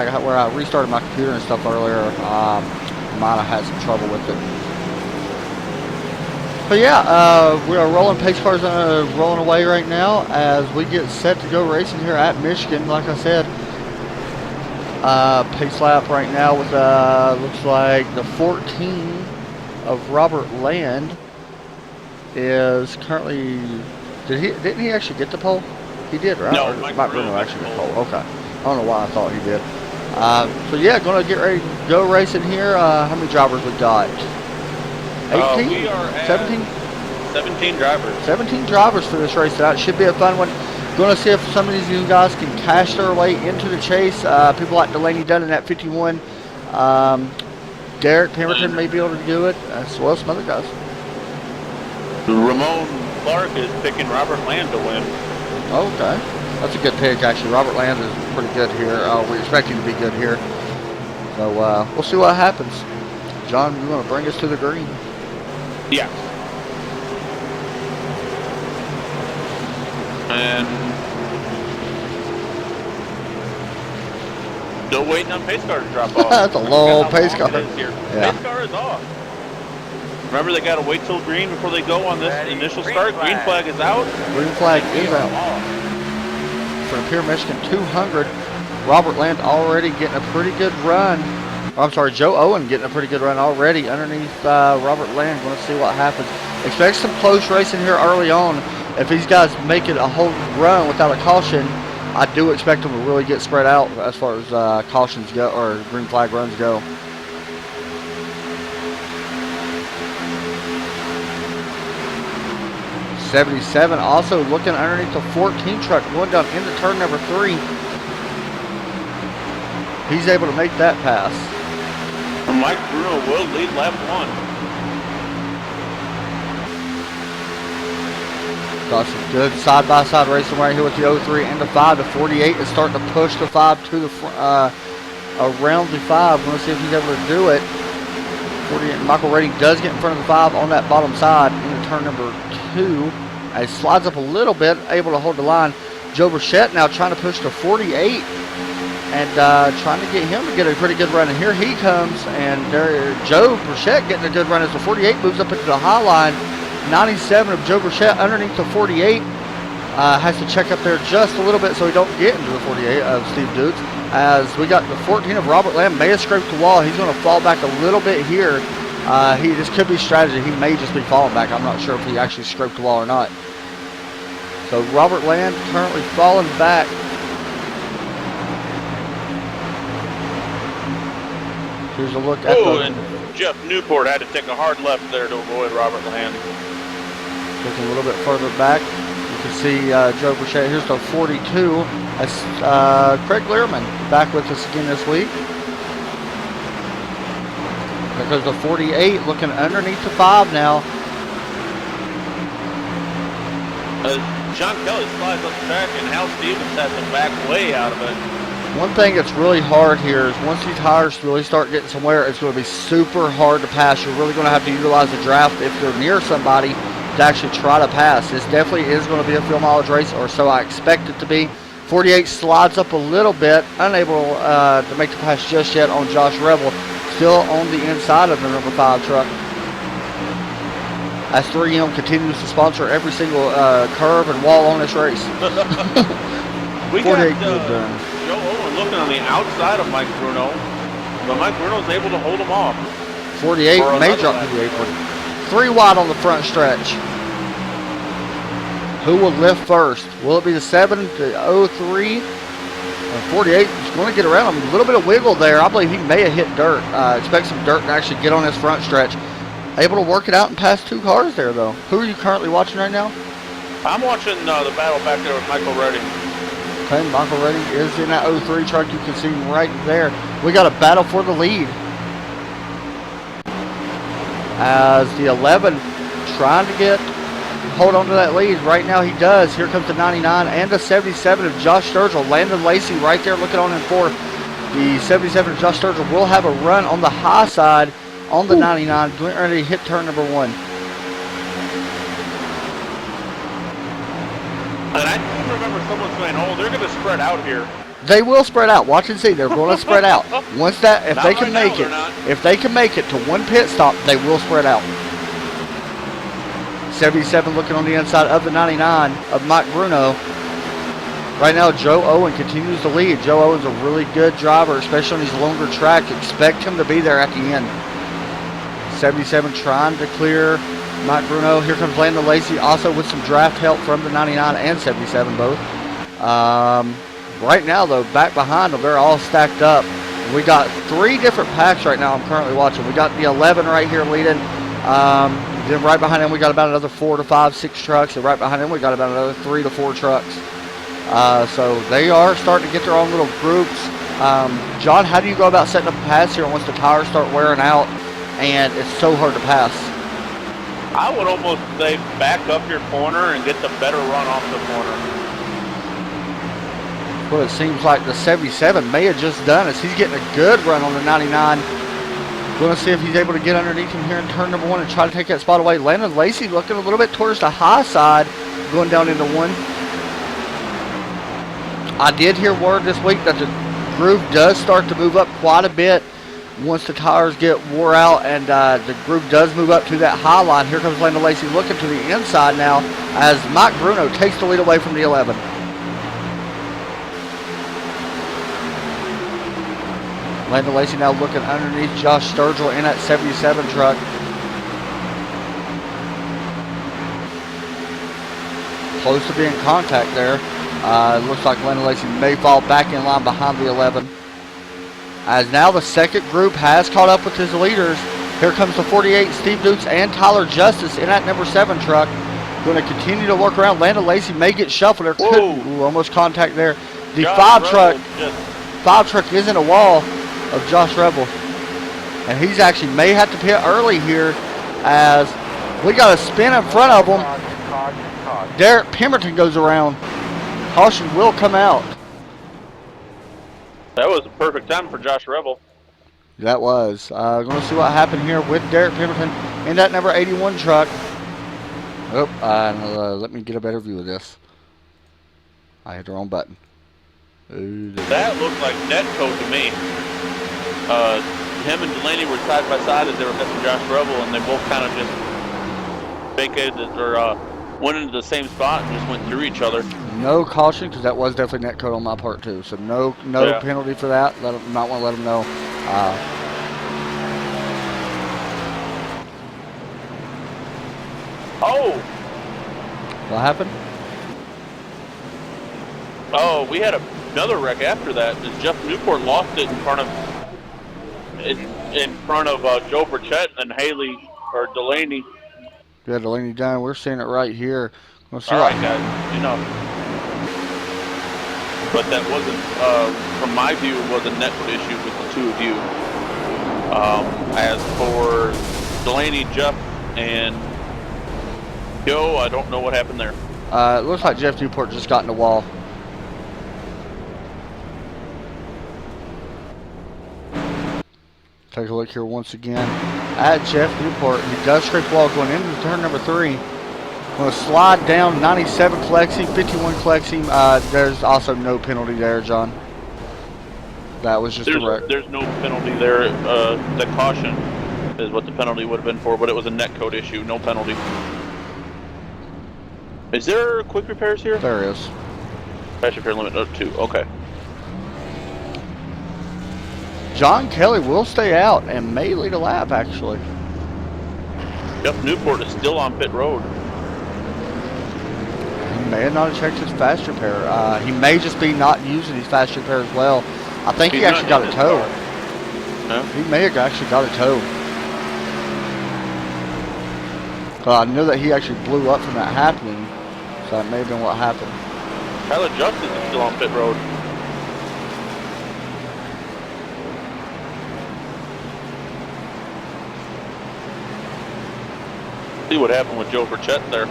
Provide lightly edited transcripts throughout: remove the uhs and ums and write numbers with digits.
Where I restarted my computer and stuff earlier, might have had some trouble with it. But yeah, we are rolling pace cars rolling away right now as we get set to go racing here at Michigan. Like I said, pace lap right now with looks like the 14 of Robert Land is currently. Didn't he actually get the pole? He did, right? No, Mike Bruno Bruno actually got the pole. Okay. I don't know why I thought he did. So yeah, gonna get ready to go racing here. How many drivers we got? 18? We are at 17? 17 drivers. 17 drivers for this race tonight. Should be a fun one. Going to see if some of these new guys can cash their way into the chase. People like Delaney Dunn in that 51. Derek Pemberton may be able to do it, as well as some other guys. Ramon Clark is picking Robert Land to win. Okay. That's a good pick, actually. Robert Land is pretty good here. We expect him to be good here. So we'll see what happens. John, you want to bring us to the green? Yeah. And still waiting on pace car to drop off. That's a low pace car. Yeah. Pace car is off. Remember, they got to wait till green before they go on this initial start. Green flag is out. Green flag is out. For Pure Michigan 200, Robert Land already getting a pretty good run. I'm sorry, Joe Owen getting a pretty good run already underneath Robert Land. Going to see what happens. Expect some close racing here early on. If these guys make it a whole run without a caution, I do expect them to really get spread out as far as cautions go or green flag runs go. '77 also looking underneath the 14 truck, going down into turn number 3. He's able to make that pass. Mike Bruno will lead lap 1. Got some good side-by-side racing right here with the 03 and the 5. The 48 is starting to push the 5 to the around the 5. We'll see if he's able to do it. 48. Michael Reding does get in front of the 5 on that bottom side into turn number 2. He slides up a little bit, able to hold the line. Joe Burchett now trying to push the 48 and trying to get him to get a pretty good run. And here he comes, and Joe Burchett getting a good run as the 48 moves up into the high line. 97 of Joe Burchett underneath the 48. Has to check up there just a little bit so he don't get into the 48 of Steve Dukes. As we got the 14 of Robert Lamb, may have scraped the wall. He's going to fall back a little bit here. This could be strategy. He may just be falling back. I'm not sure if he actually scraped the wall or not. So Robert Land currently falling back. Here's a look at and Jeff Newport had to take a hard left there to avoid Robert Land. Looking a little bit further back. You can see Joe Burchett. Here's the 42. That's Craig Learman back with us again this week. Because the 48 looking underneath the 5 now. John Kelly slides up the track and Hal Stevens has to back way out of it. One thing that's really hard here is once these tires really start getting somewhere, it's going to be super hard to pass. You're really going to have to utilize the draft if you're near somebody to actually try to pass. This definitely is going to be a field mileage race, or so I expect it to be. 48 slides up a little bit, unable to make the pass just yet on Josh Rebel. Still on the inside of the number 5 truck. As 3M continues to sponsor every single curve and wall on this race. We got Joe Owen looking on the outside of Mike Bruno, but Mike Bruno's able to hold him off. 48 may drop to the apron. 3 wide on the front stretch. Who will lift first? Will it be the 7, the 03? 48 is going to get around him. A little bit of wiggle there. I believe he may have hit dirt. Expect some dirt to actually get on his front stretch. Able to work it out and pass 2 cars there, though. Who are you currently watching right now? I'm watching the battle back there with Michael Redding. Okay, Michael Redding is in that 03 truck. You can see him right there. We got a battle for the lead. As the 11 trying to hold on to that lead. Right now he does. Here comes the 99 and the 77 of Josh Sturgill. Landon Lacey right there looking on in for the 77 of Josh Sturgill will have a run on the high side on the 99. Going ready to hit turn number 1. And I remember someone saying, oh, they're going to spread out here. They will spread out. Watch and see. They're going to spread out. Once that, if Not they can right make now, it, they're not. if they can make it to one pit stop, they will spread out. 77 looking on the inside of the 99 of Mike Bruno. Right now, Joe Owen continues to lead. Joe Owen's a really good driver, especially on these longer tracks. Expect him to be there at the end. 77 trying to clear Mike Bruno. Here comes Landon Lacey, also with some draft help from the 99 and 77 both. Right now, though, back behind them, they're all stacked up. We got 3 different packs right now I'm currently watching. We got the 11 right here leading. Then right behind them, we got about another 4 to 5, 6 trucks. And right behind them, we got about another 3 to 4 trucks. So they are starting to get their own little groups. John, how do you go about setting up a pass here once the tires start wearing out and it's so hard to pass? I would almost say back up your corner and get the better run off the corner. Well, it seems like the 77 may have just done as he's getting a good run on the 99. Going to see if he's able to get underneath him here in turn number 1 and try to take that spot away. Landon Lacey looking a little bit towards the high side, going down into 1. I did hear word this week that the groove does start to move up quite a bit once the tires get wore out, and the groove does move up to that high line. Here comes Landon Lacey looking to the inside now as Mike Bruno takes the lead away from the 11. Landon Lacey now looking underneath Josh Sturgill in that 77 truck. Close to being contact there. It looks like Landon Lacey may fall back in line behind the 11. As now the second group has caught up with his leaders. Here comes the 48, Steve Dukes and Tyler Justice in that number 7 truck. Going to continue to work around. Landon Lacey may get shuffled. There could, almost contact there. The 5 truck is in a wall of Josh Rebel. And he's actually may have to pit early here as we got a spin in front of him. Derek Pemberton goes around. Caution will come out. That was a perfect time for Josh Rebel. That was. Going to see what happened here with Derek Pemberton in that number 81 truck. Let me get a better view of this. I hit the wrong button. That looked like netcode to me. Him and Delaney were side by side as they were missing Josh Rebel, and they both kind of just vacated or went into the same spot and just went through each other. No caution, because that was definitely netcode on my part too. So no penalty for that. Not want to let them know. What happened? Oh, we had another wreck after that. Jeff Newport lost it in front of Joe Burchett and Haley or Delaney. Yeah, Delaney down. We're seeing it right here. All right, guys. But that wasn't, from my view, it was a netcode issue with the 2 of you. As for Delaney, Jeff, and Joe, I don't know what happened there. It looks like Jeff Newport just got in the wall. Take a look here once again at Jeff Newport. He does scrape the wall going into turn number 3. Going to slide down. 97 collects him, 51 collects him. There's also no penalty there, John. That was just a wreck. There's no penalty there. The caution is what the penalty would have been for, but it was a netcode issue. No penalty. Is there quick repairs here? There is. Fast repair limit of 2. Okay. John Kelly will stay out and may lead a lap, actually. Jeff Newport is still on pit road. He may have not checked his fast repair. He may just be not using his fast repair as well. I think he actually got a tow. No? He may have actually got a tow. I know that he actually blew up from that happening, so that may have been what happened. Tyler Justice is still on pit road. See what happened with Joe Burchett there.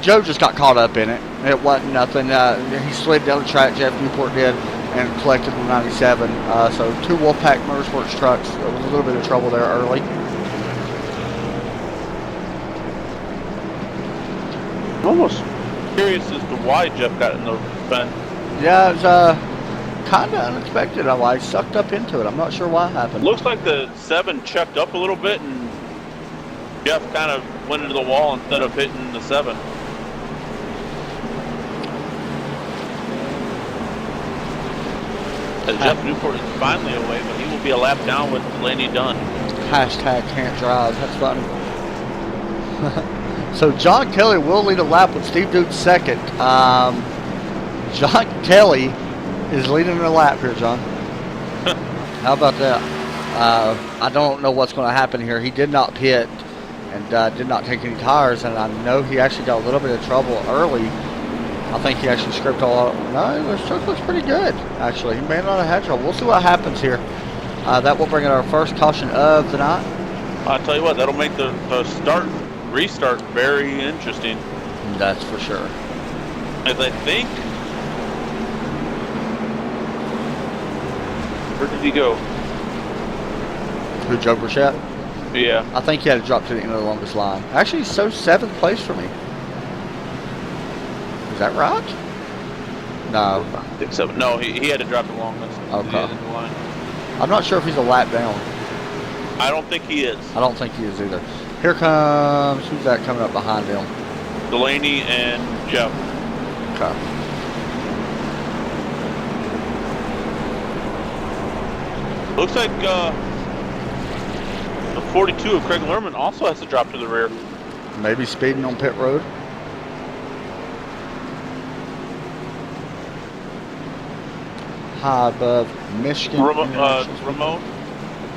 Joe just got caught up in it. It wasn't nothing. He slid down the track, Jeff Newport did, and collected the 97. So 2 Wolfpack Motorsports trucks. There was a little bit of trouble there early. Almost curious as to why Jeff got in the fence. Yeah, it was kind of unexpected. I sucked up into it. I'm not sure why it happened. Looks like the 7 checked up a little bit, and Jeff kind of went into the wall instead of hitting the 7. As Jeff Newport is finally away, but he will be a lap down with Delaney Dunn. Hashtag can't drive. That's funny. So John Kelly will lead a lap with Steve Duke second. John Kelly is leading a lap here, John. How about that? I don't know what's going to happen here. He did not pit and did not take any tires, and I know he actually got a little bit of trouble early. I think he actually scraped all out. No, his truck looks pretty good, actually. He may not have had trouble. We'll see what happens here. That will bring in our first caution of the night. I'll tell you what, that'll make the restart very interesting. That's for sure. As I think, where did he go? Who, Joe Burchett? Yeah. I think he had to drop to the end of the longest line. Actually, so 7th place for me. Is that right? No. I think so. No, he had to drop the longest. Okay. I'm not sure if he's a lap down. I don't think he is. I don't think he is either. Here comes, who's that coming up behind him? Delaney and Jeff. Okay. Looks like the 42 of Craig Lerman also has to drop to the rear. Maybe speeding on pit road. High above Michigan. Ramon,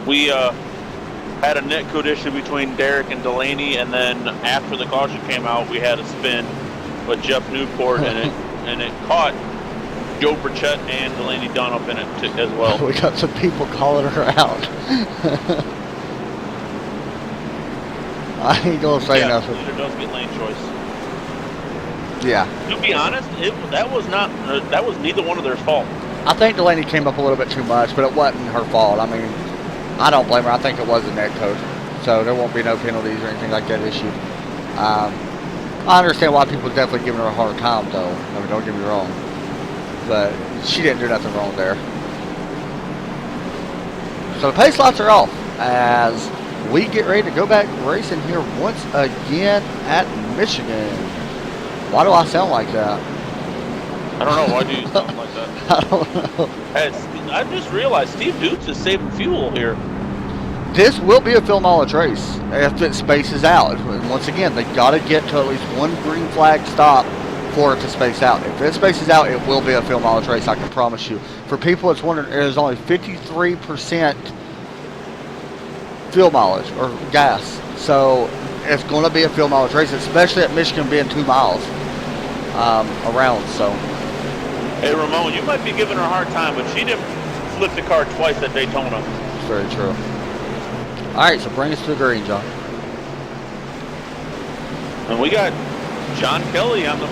we had a net code issue between Derek and Delaney, and then after the caution came out, we had a spin with Jeff Newport, and it caught Joe Burchett and Delaney Dunn up in it as well. We got some people calling her out. I ain't gonna say nothing. Neither does get lane choice. Yeah. To be honest, that was neither one of their fault. I think Delaney came up a little bit too much, but it wasn't her fault. I mean, I don't blame her. I think it was the net code. So there won't be no penalties or anything like that issued. I understand why people are definitely giving her a hard time, though. I mean, don't get me wrong. But she didn't do nothing wrong there. So the pace lights are off as we get ready to go back racing here once again at Michigan. Why do I sound like that? I don't know. Why do you sound like that? I don't know. Hey, I just realized Steve Dukes is saving fuel here. This will be a fill mileage race if it spaces out. Once again, they got to get to at least one green flag stop for it to space out. If it spaces out, it will be a fill mileage race, I can promise you. For people that's wondering, there's only 53% fuel mileage or gas. So it's going to be a fill mileage race, especially at Michigan being 2 miles around. So. Hey, Ramon, you might be giving her a hard time, but she didn't flip the car twice at Daytona. It's very true. All right, so bring us to the green, John. And we got John Kelly on the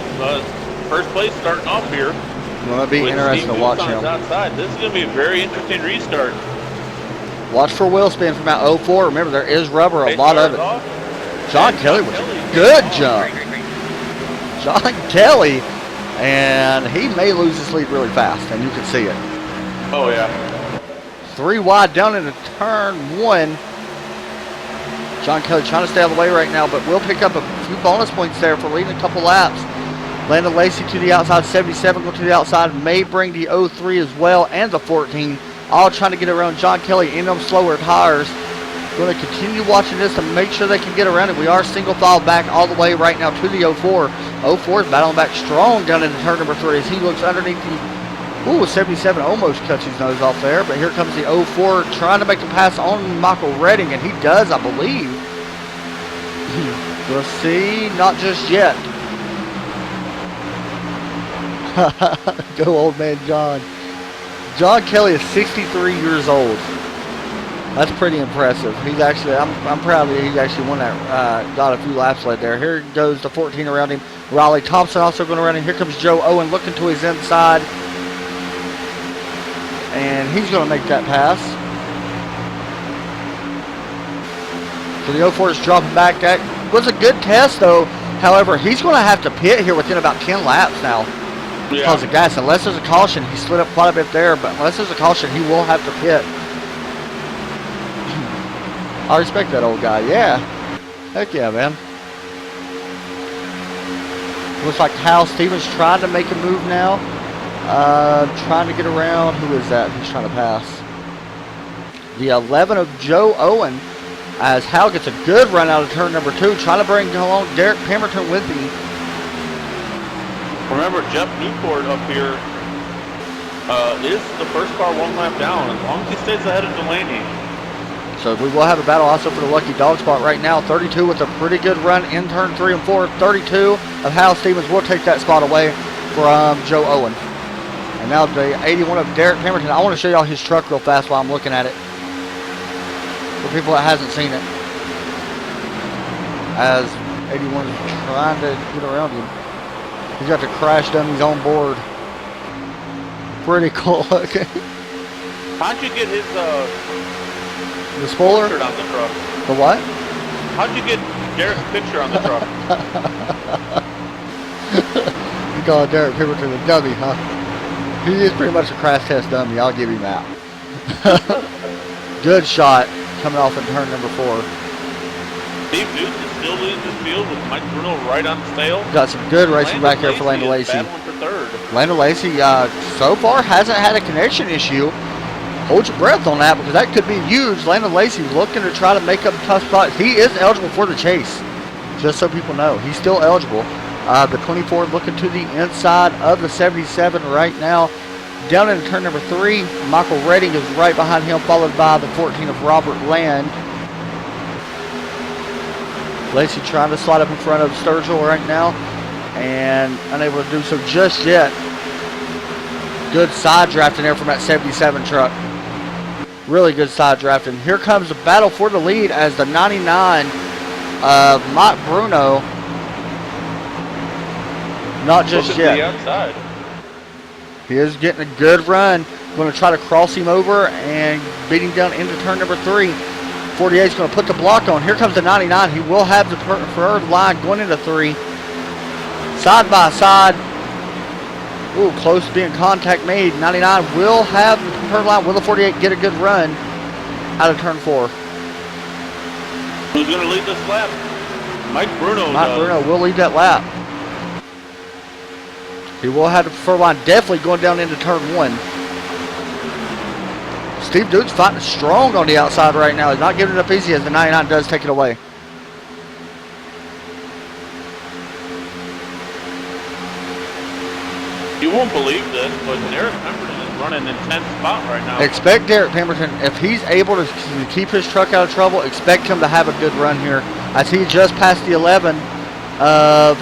first place starting off here. It's going to be interesting to watch him. Outside. This is going to be a very interesting restart. Watch for wheel spin from out 04. Remember, there is rubber, a lot of it. John Kelly was a good jump. John Kelly, and he may lose his lead really fast, and you can see it. Oh, yeah. 3 wide down into turn 1. John Kelly trying to stay out of the way right now, but will pick up a few bonus points there for leading a couple laps. Landon Lacey to the outside, 77 go to the outside, may bring the 03 as well, and the 14. All trying to get around John Kelly in them slower tires. Going to continue watching this to make sure they can get around it. We are single file back all the way right now to the 04. 04 is battling back strong down into turn number 3 as he looks underneath the... Ooh, 77 almost cuts his nose off there, but here comes the 04 trying to make the pass on Michael Redding, and he does, I believe. We'll see, not just yet. Go old man John. John Kelly is 63 years old. That's pretty impressive. He's actually, I'm proud that he actually won that, got a few laps led there. Here goes the 14 around him. Riley Thompson also going around him. Here comes Joe Owen looking to his inside. And he's going to make that pass. So the 04 is dropping back. That was a good test, though. However, he's going to have to pit here within about 10 laps now because of gas. Unless there's a caution, he slid up quite a bit there, but unless there's a caution, he will have to pit. I respect that old guy. Yeah. Heck yeah, man. Looks like Hal Stevens trying to make a move now. Trying to get around. Who is that? He's trying to pass. The 11 of Joe Owen, as Hal gets a good run out of turn number 2, trying to bring along Derek Pemberton with him. Remember, Jeff Newport up here is the first car 1 lap down, as long as he stays ahead of Delaney. So we will have a battle also for the lucky dog spot right now. 32 with a pretty good run in turn 3 and 4. 32 of Hal Stevens will take that spot away from Joe Owen. And now the 81 of Derek Pemberton. I want to show y'all his truck real fast while I'm looking at it, for people that hasn't seen it. As 81 is trying to get around him. He's got the crash dummies on board. Pretty cool looking. How'd you get his the spoiler on the truck? The what? How'd you get Derek's picture on the truck? You call Derek Pemberton a dummy, huh? He is pretty much a crash test dummy. I'll give him that. Good shot coming off in turn number 4. Steve Dukes is still leading the field with Mike Bruno right on his tail. Got some good racing back here for Landon Lacey. Battling for third. Landon Lacey so far hasn't had a connection issue. Hold your breath on that because that could be huge. Landon Lacey looking to try to make up a tough spot. He is eligible for the chase, just so people know. He's still eligible. The 24 looking to the inside of the 77 right now. Down into turn number 3, Michael Redding is right behind him, followed by the 14 of Robert Land. Lacey trying to slide up in front of Sturgill right now and unable to do so just yet. Good side drafting there from that 77 truck. Really good side drafting. Here comes the battle for the lead as the 99 of Mike Bruno. Not just yet. To the outside. He is getting a good run. Going to try to cross him over and beat him down into turn number 3. 48 is going to put the block on. Here comes the 99. He will have the preferred line going into 3. Side by side. Ooh, close to being contact made. 99 will have the preferred line. Will the 48 get a good run out of turn 4? Who's going to lead this lap? Mike Bruno. Mike Bruno will lead that lap. He will have the preferred line definitely going down into turn 1. Steve Dukes fighting strong on the outside right now. He's not giving it up easy as the 99 does take it away. You won't believe this, but Derek Pemberton is running an intense spot right now. Expect Derek Pemberton, if he's able to keep his truck out of trouble, expect him to have a good run here. As he just passed the 11 of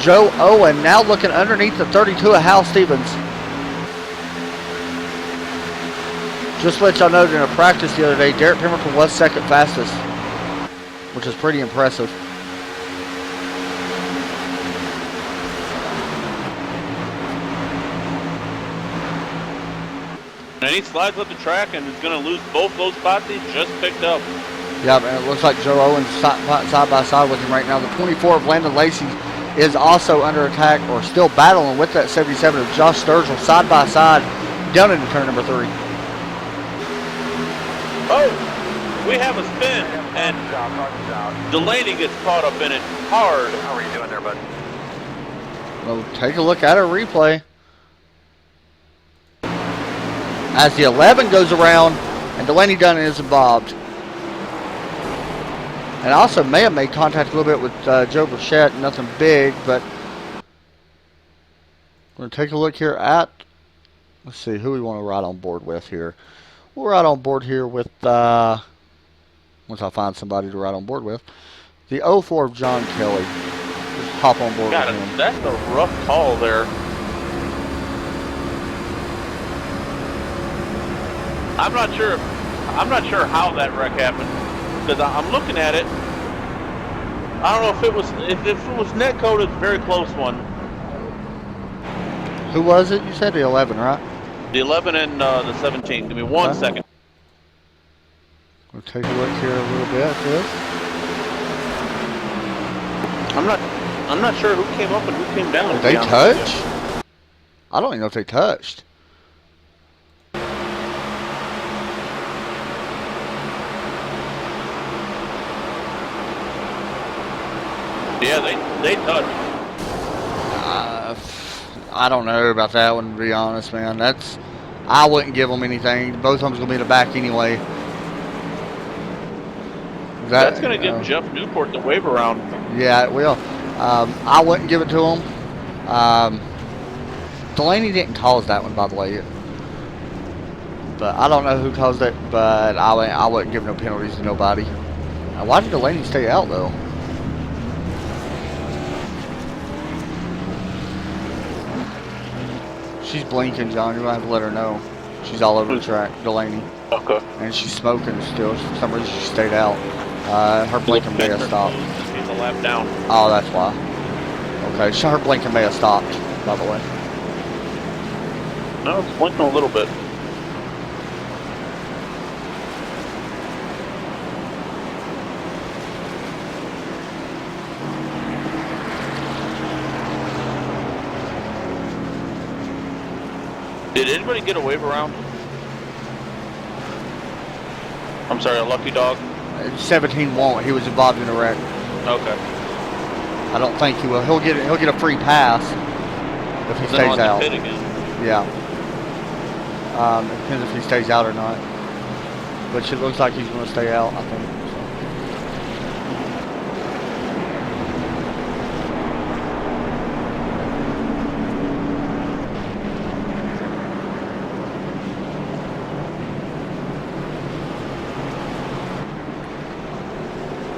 Joe Owen, now looking underneath the 32 of Hal Stevens. Just to let y'all know, during a practice the other day, Derek Pemberton was second fastest, which is pretty impressive. And he slides up the track and is going to lose both those spots he just picked up. Yeah, man, it looks like Joe Owens side by side with him right now. The 24 of Landon Lacey is also under attack, or still battling with that 77 of Josh Sturgill side by side down into turn number 3. Oh, we have a spin, and Delaney gets caught up in it hard. How are you doing there, bud? Well, take a look at a replay. As the 11 goes around, and Delaney Dunn is involved. And also may have made contact a little bit with Joe Burchett, nothing big, but we're going to take a look here at, let's see, who we want to ride on board with here. We'll ride on board here with, once I find somebody to ride on board with, the 04 of John Kelly. Just hop on board with him. That's a rough call there. I'm not sure how that wreck happened, because I'm looking at it. I don't know if it was Netcode, it's a very close one. Who was it? You said the 11, right? The 11 and the 17. Give me one second. We'll take a look here a little bit at this. I'm not sure who came up and who came down. Did they touch? I don't even know if they touched. Yeah, they touched. I don't know about that one, to be honest, man. I wouldn't give them anything. Both of them's gonna be in the back anyway. That's gonna give Jeff Newport the wave around. Yeah, it will. I wouldn't give it to him. Delaney didn't cause that one, by the way. But I don't know who caused it. But I wouldn't give no penalties to nobody. Why did Delaney stay out though? She's blinking, John. You're going to have to let her know. She's all over the track, Delaney. Okay. And she's smoking still. For some reason, she stayed out. Her blinking may have stopped. She's a lap down. Oh, that's why. Okay, so her blinking may have stopped, by the way. No, it's blinking a little bit. Did anybody get a wave around? I'm sorry, a lucky dog? 17 won't. He was involved in a wreck. Okay. I don't think he will. He'll get a free pass if he stays out. Pit again. Yeah. It depends if he stays out or not. Which it looks like he's going to stay out, I think.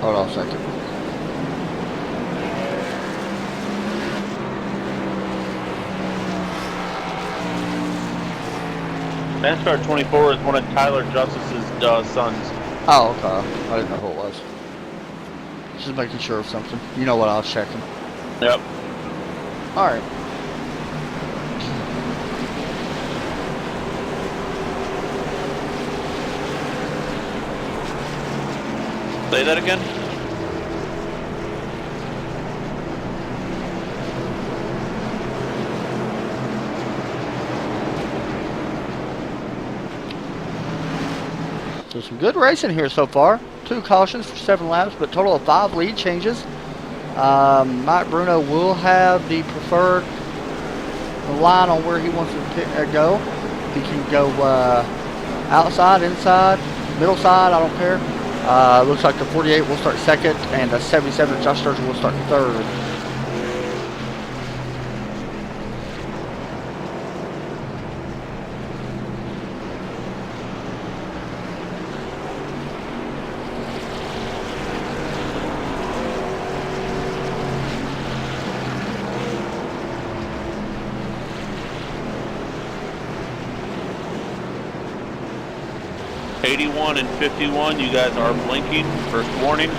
Hold on a second. NASCAR 24 is one of Tyler Justice's sons. Oh, okay. I didn't know who it was. Just making sure of something. You know what I was checking. Yep. Alright. Say that again? So some good racing here so far. 2 cautions for 7 laps, but total of 5 lead changes. Mike Bruno will have the preferred line on where he wants to go. He can go outside, inside, middle side, I don't care. Looks like the 48 will start second, and the 77 Josh Sturgeon will start third. '81 and 51, you guys are blinking. First warning.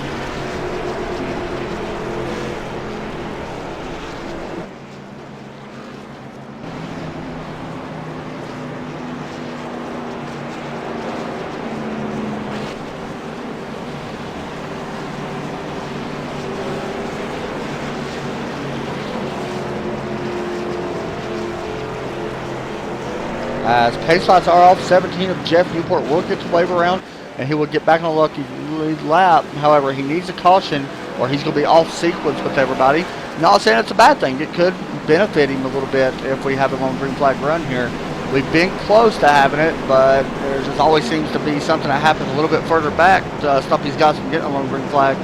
As pace lights are off, 17 of Jeff Newport will get to wave around, and he will get back on a lucky lead lap. However, he needs a caution, or he's going to be off sequence with everybody. Not saying it's a bad thing. It could benefit him a little bit if we have him on green flag run here. We've been close to having it, but there just always seems to be something that happens a little bit further back to stop these guys from getting on green flag.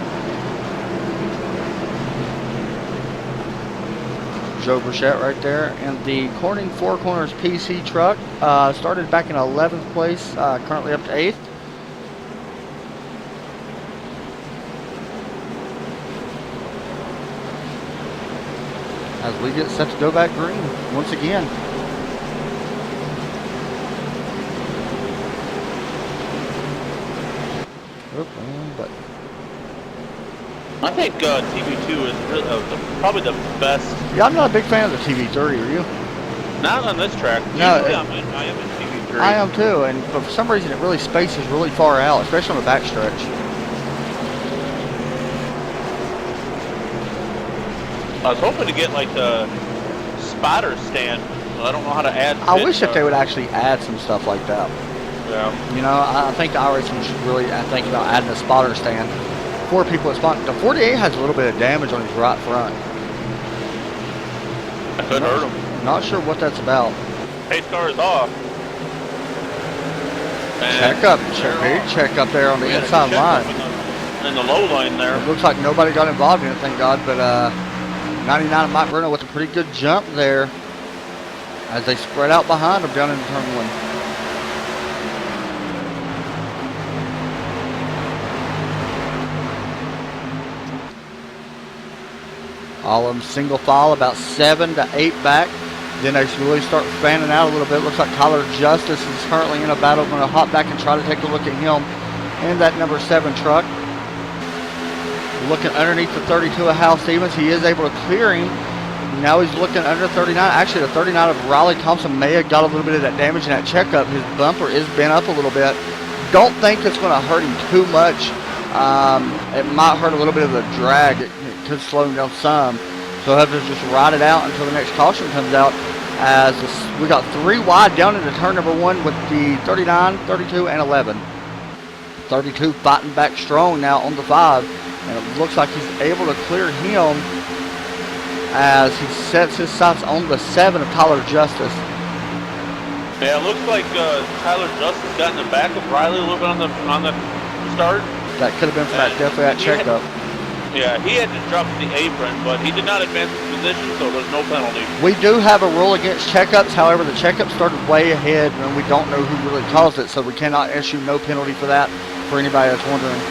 Joe Burchett right there, and the Corning Four Corners PC truck started back in 11th place, currently up to 8th. As we get set to go back green once again. But I think TV2 is really, probably the best. yeah, I'm not a big fan of the TV3, are you? Not on this track. No, usually I am in TV3. I am too, but for some reason it really spaces really far out, especially on the backstretch. I was hoping to get like the spotter stand. I don't know how to add. I wish that they would actually add some stuff like that. Yeah. You know, I think the iRacing should really think about adding a spotter stand for people that spot. The 48 has a little bit of damage on his right front. That could hurt him. Not sure what that's about. Pace car is off. Check up there on the inside line. In the low line there. It looks like nobody got involved in it, thank God, but 99 Mike Bruno with a pretty good jump there as they spread out behind him down into turn 1. All of them single file, about 7 to 8 back. Then they really start fanning out a little bit. Looks like Tyler Justice is currently in a battle. Going to hop back and try to take a look at him in that number 7 truck. Looking underneath the 32 of Hal Stevens. He is able to clear him. Now he's looking under 39. Actually, the 39 of Riley Thompson may have got a little bit of that damage in that checkup. His bumper is bent up a little bit. Don't think it's going to hurt him too much. It might hurt a little bit of the drag. It could slow him down some. So he'll have to just ride it out until the next caution comes out. As we got 3 wide down into turn number 1 with the 39, 32, and 11. 32 fighting back strong now on the 5. And it looks like he's able to clear him as he sets his sights on the 7 of Tyler Justice. Yeah, it looks like Tyler Justice got in the back of Riley a little bit on the start. That could have been for that checkup. Yeah, he had to drop the apron, but he did not advance his position, so there's no penalty. We do have a rule against checkups. However, the checkup started way ahead, and we don't know who really caused it, so we cannot issue no penalty for that for anybody that's wondering.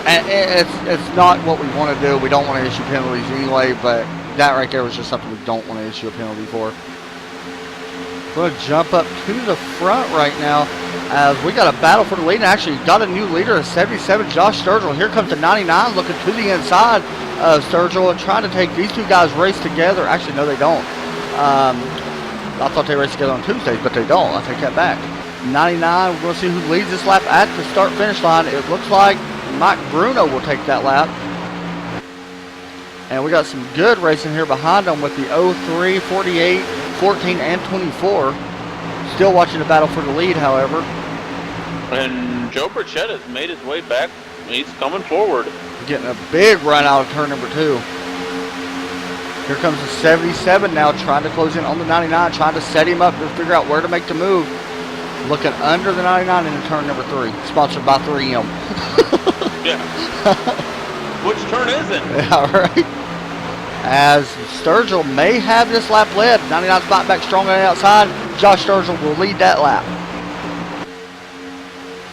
And it's not what we want to do. We don't want to issue penalties anyway, but that right there was just something we don't want to issue a penalty for. We're going to jump up to the front right now as we got a battle for the lead. And actually got a new leader of 77, Josh Sturgill. Here comes the 99 looking to the inside of Sturgill and trying to take these two guys race together. Actually, no, they don't. I thought they raced together on Tuesdays, but they don't. I take that back. 99, we're going to see who leads this lap at the start-finish line. It looks like Mike Bruno will take that lap. And we got some good racing here behind them with the 03, 48, 14, and 24. Still watching the battle for the lead, however. And Joe Burchett has made his way back. He's coming forward. Getting a big run out of turn number 2. Here comes the 77 now, trying to close in on the 99, trying to set him up to figure out where to make the move. Looking under the 99 into turn number 3. Sponsored by 3M. Yeah. Which turn is it? Yeah, right. As Sturgill may have this lap led. 99 spot back strong on the outside. Josh Sturgill will lead that lap.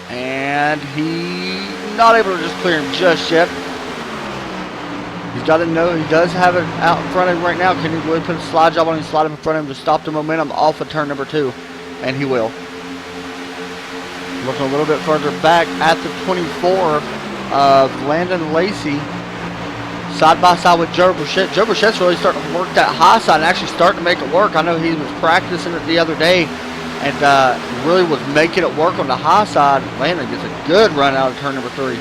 And he's not able to just clear him just yet. He's got to know he does have it out in front of him right now. Can he really put a slide job on him, slide him in front of him to stop the momentum off of turn number 2? And he will. Looking a little bit further back at the 24 of Landon Lacey. Side by side with Joe Burchett. Joe Burchett's really starting to work that high side and actually starting to make it work. I know he was practicing it the other day and really was making it work on the high side. Landon gets a good run out of turn number 3.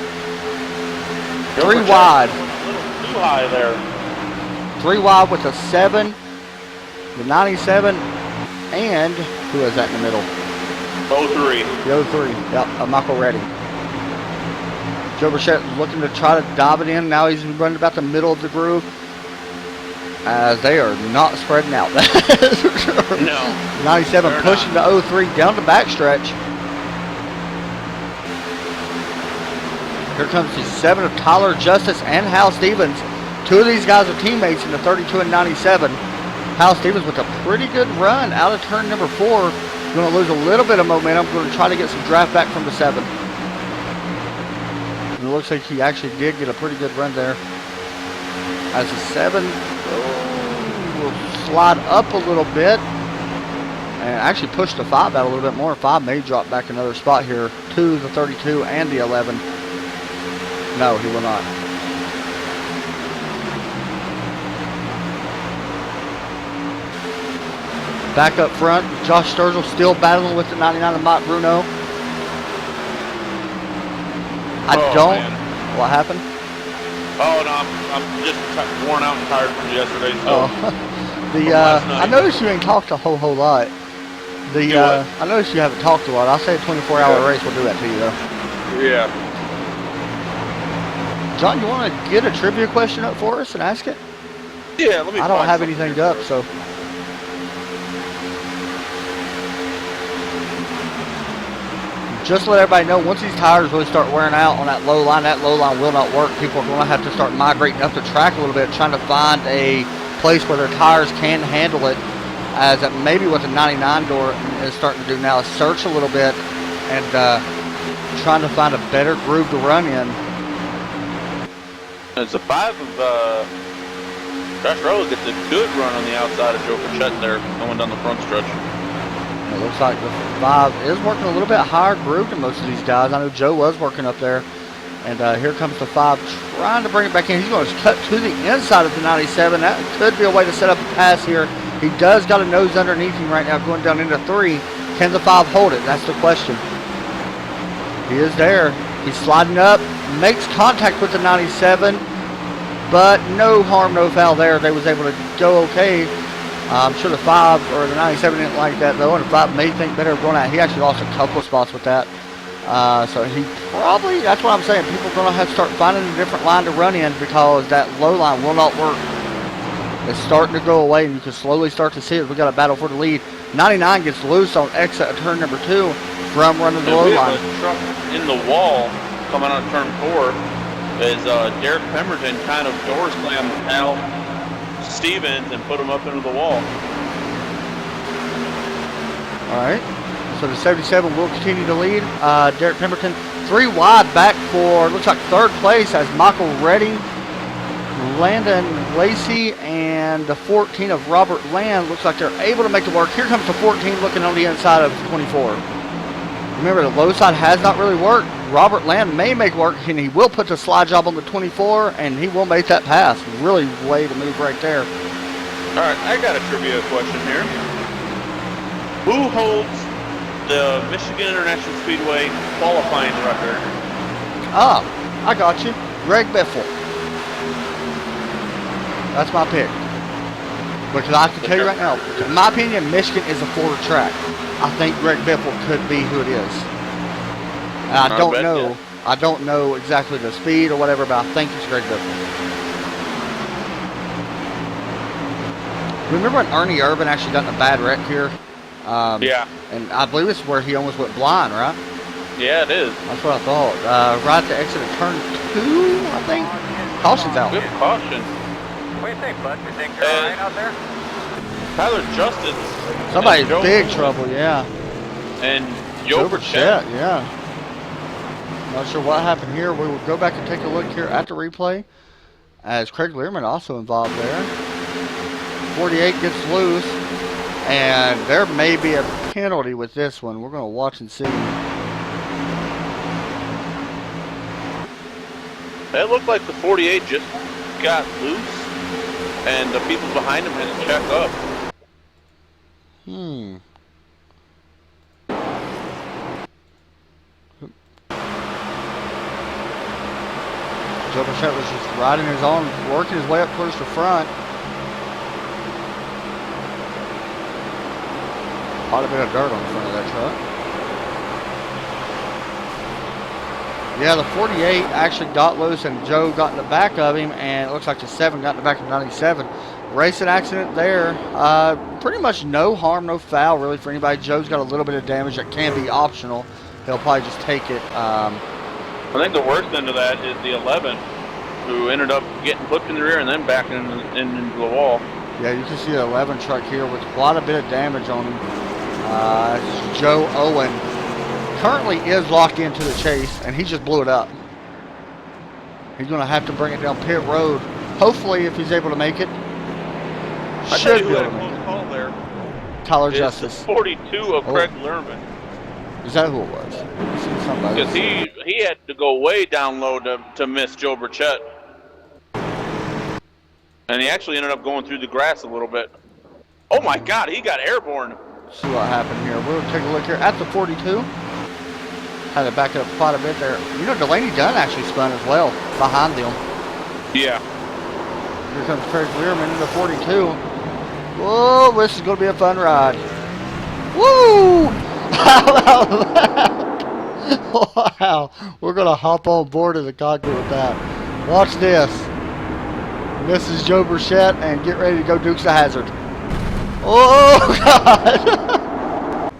3 wide. A little too high there. 3 wide with the 7, the 97, and who is that in the middle? 03. The 03, yep, Michael Reddy. Joe Burchett looking to try to dive it in. Now he's running about the middle of the groove. As they are not spreading out. No. 97 pushing the 03 down the backstretch. Here comes the 7 of Tyler Justice and Hal Stevens. 2 of these guys are teammates in the 32 and 97. Hal Stevens with a pretty good run out of turn number 4. Going to lose a little bit of momentum. Going to try to get some draft back from the 7. And it looks like he actually did get a pretty good run there. As the 7 will slide up a little bit. And actually push the 5 out a little bit more. 5 may drop back another spot here to the 32 and the 11. No, he will not. Back up front, Josh Sturgill still battling with the 99 of Mike Bruno. What happened? Oh no, I'm just worn out and tired from yesterday. So I noticed you ain't talked a whole lot. I noticed you haven't talked a lot. I'll say a 24-hour race will do that to you, though. Yeah. John, you want to get a trivia question up for us and ask it? Yeah, let me. I don't have anything up, so. Just to let everybody know, once these tires really start wearing out on that low line will not work. People are going to have to start migrating up the track a little bit, trying to find a place where their tires can handle it. As maybe what the 99 door is starting to do now is search a little bit and trying to find a better groove to run in. It's a 5 of Josh Rowley gets a good run on the outside of Joe Burchett there, going down the front stretch. It looks like the 5 is working a little bit higher groove than most of these guys. I know Joe was working up there. And here comes the 5 trying to bring it back in. He's going to cut to the inside of the 97. That could be a way to set up a pass here. He does got a nose underneath him right now going down into 3. Can the 5 hold it? That's the question. He is there. He's sliding up. Makes contact with the 97. But no harm, no foul there. They was able to go okay. I'm sure the 5 or the 97 didn't like that though, and the 5 may think better of going out. He actually lost a couple of spots with that. So he probably, that's what I'm saying, people are going to have to start finding a different line to run in because that low line will not work. It's starting to go away, and you can slowly start to see it. We got a battle for the lead. 99 gets loose on exit of turn number 2 from running the low line. A truck in the wall coming on turn 4 is Derek Pemberton kind of door slammed Al Stevens and put him up into the wall. All right. So the 77 will continue to lead. Derek Pemberton 3 wide back for, looks like 3rd place as Michael Redding, Landon Lacey, and the 14 of Robert Land. Looks like they're able to make it work. Here comes the 14 looking on the inside of 24. Remember, the low side has not really worked. Robert Land may make work, and he will put the slide job on the 24, and he will make that pass. Really way to move right there. All right, I got a trivia question here. Who holds the Michigan International Speedway qualifying record? Ah, I got you. Greg Biffle. That's my pick. Because I can tell you right now, in my opinion, Michigan is a Florida track. I think Greg Biffle could be who it is. And I don't know. I don't know exactly the speed or whatever, but I think it's Greg Biffle. Remember when Ernie Urban actually got in a bad wreck here? Yeah. And I believe this is where he almost went blind, right? Yeah, it is. That's what I thought. Right at the exit of turn 2, I think. Caution's out. Good caution. What do you think, bud? You think you're all right out there? Tyler Justin. Somebody's in big trouble, yeah. And Joe Burchett. Yeah. Not sure what happened here. We will go back and take a look here at the replay as Craig Learman also involved there. 48 gets loose, and there may be a penalty with this one. We're going to watch and see. It looked like the 48 just got loose, and the people behind him had to check up. Joe Burchett was just riding his own, working his way up towards the front. Quite a bit of dirt on the front of that truck. Yeah, the 48 actually got loose and Joe got in the back of him, and it looks like the 7 got in the back of 97. Racing accident there. Pretty much no harm, no foul really for anybody. Joe's got a little bit of damage that can be optional. He'll probably just take it. I think the worst end of that is the 11, who ended up getting flipped in the rear and then back into the wall. Yeah, you can see the 11 truck here with quite a bit of damage on him. Joe Owen currently is locked into the chase, and he just blew it up. He's going to have to bring it down pit road. Hopefully, if he's able to make it, should be able to make it. Call there. Tyler Justice. 42 of Craig Lerman. Is that who it was? Because he had to go way down low to miss Joe Burchett. And he actually ended up going through the grass a little bit. Oh my God, he got airborne. See what happened here. We'll take a look here at the 42. Had to back it up quite a bit there. You know, Delaney Dunn actually spun as well behind them. Here comes Craig Learman in the 42. Whoa, this is going to be a fun ride. Woo! Wow. We're going to hop on board in the cockpit with that. Watch this. This is Joe Burchett, and get ready to go Dukes of Hazzard. Oh, God.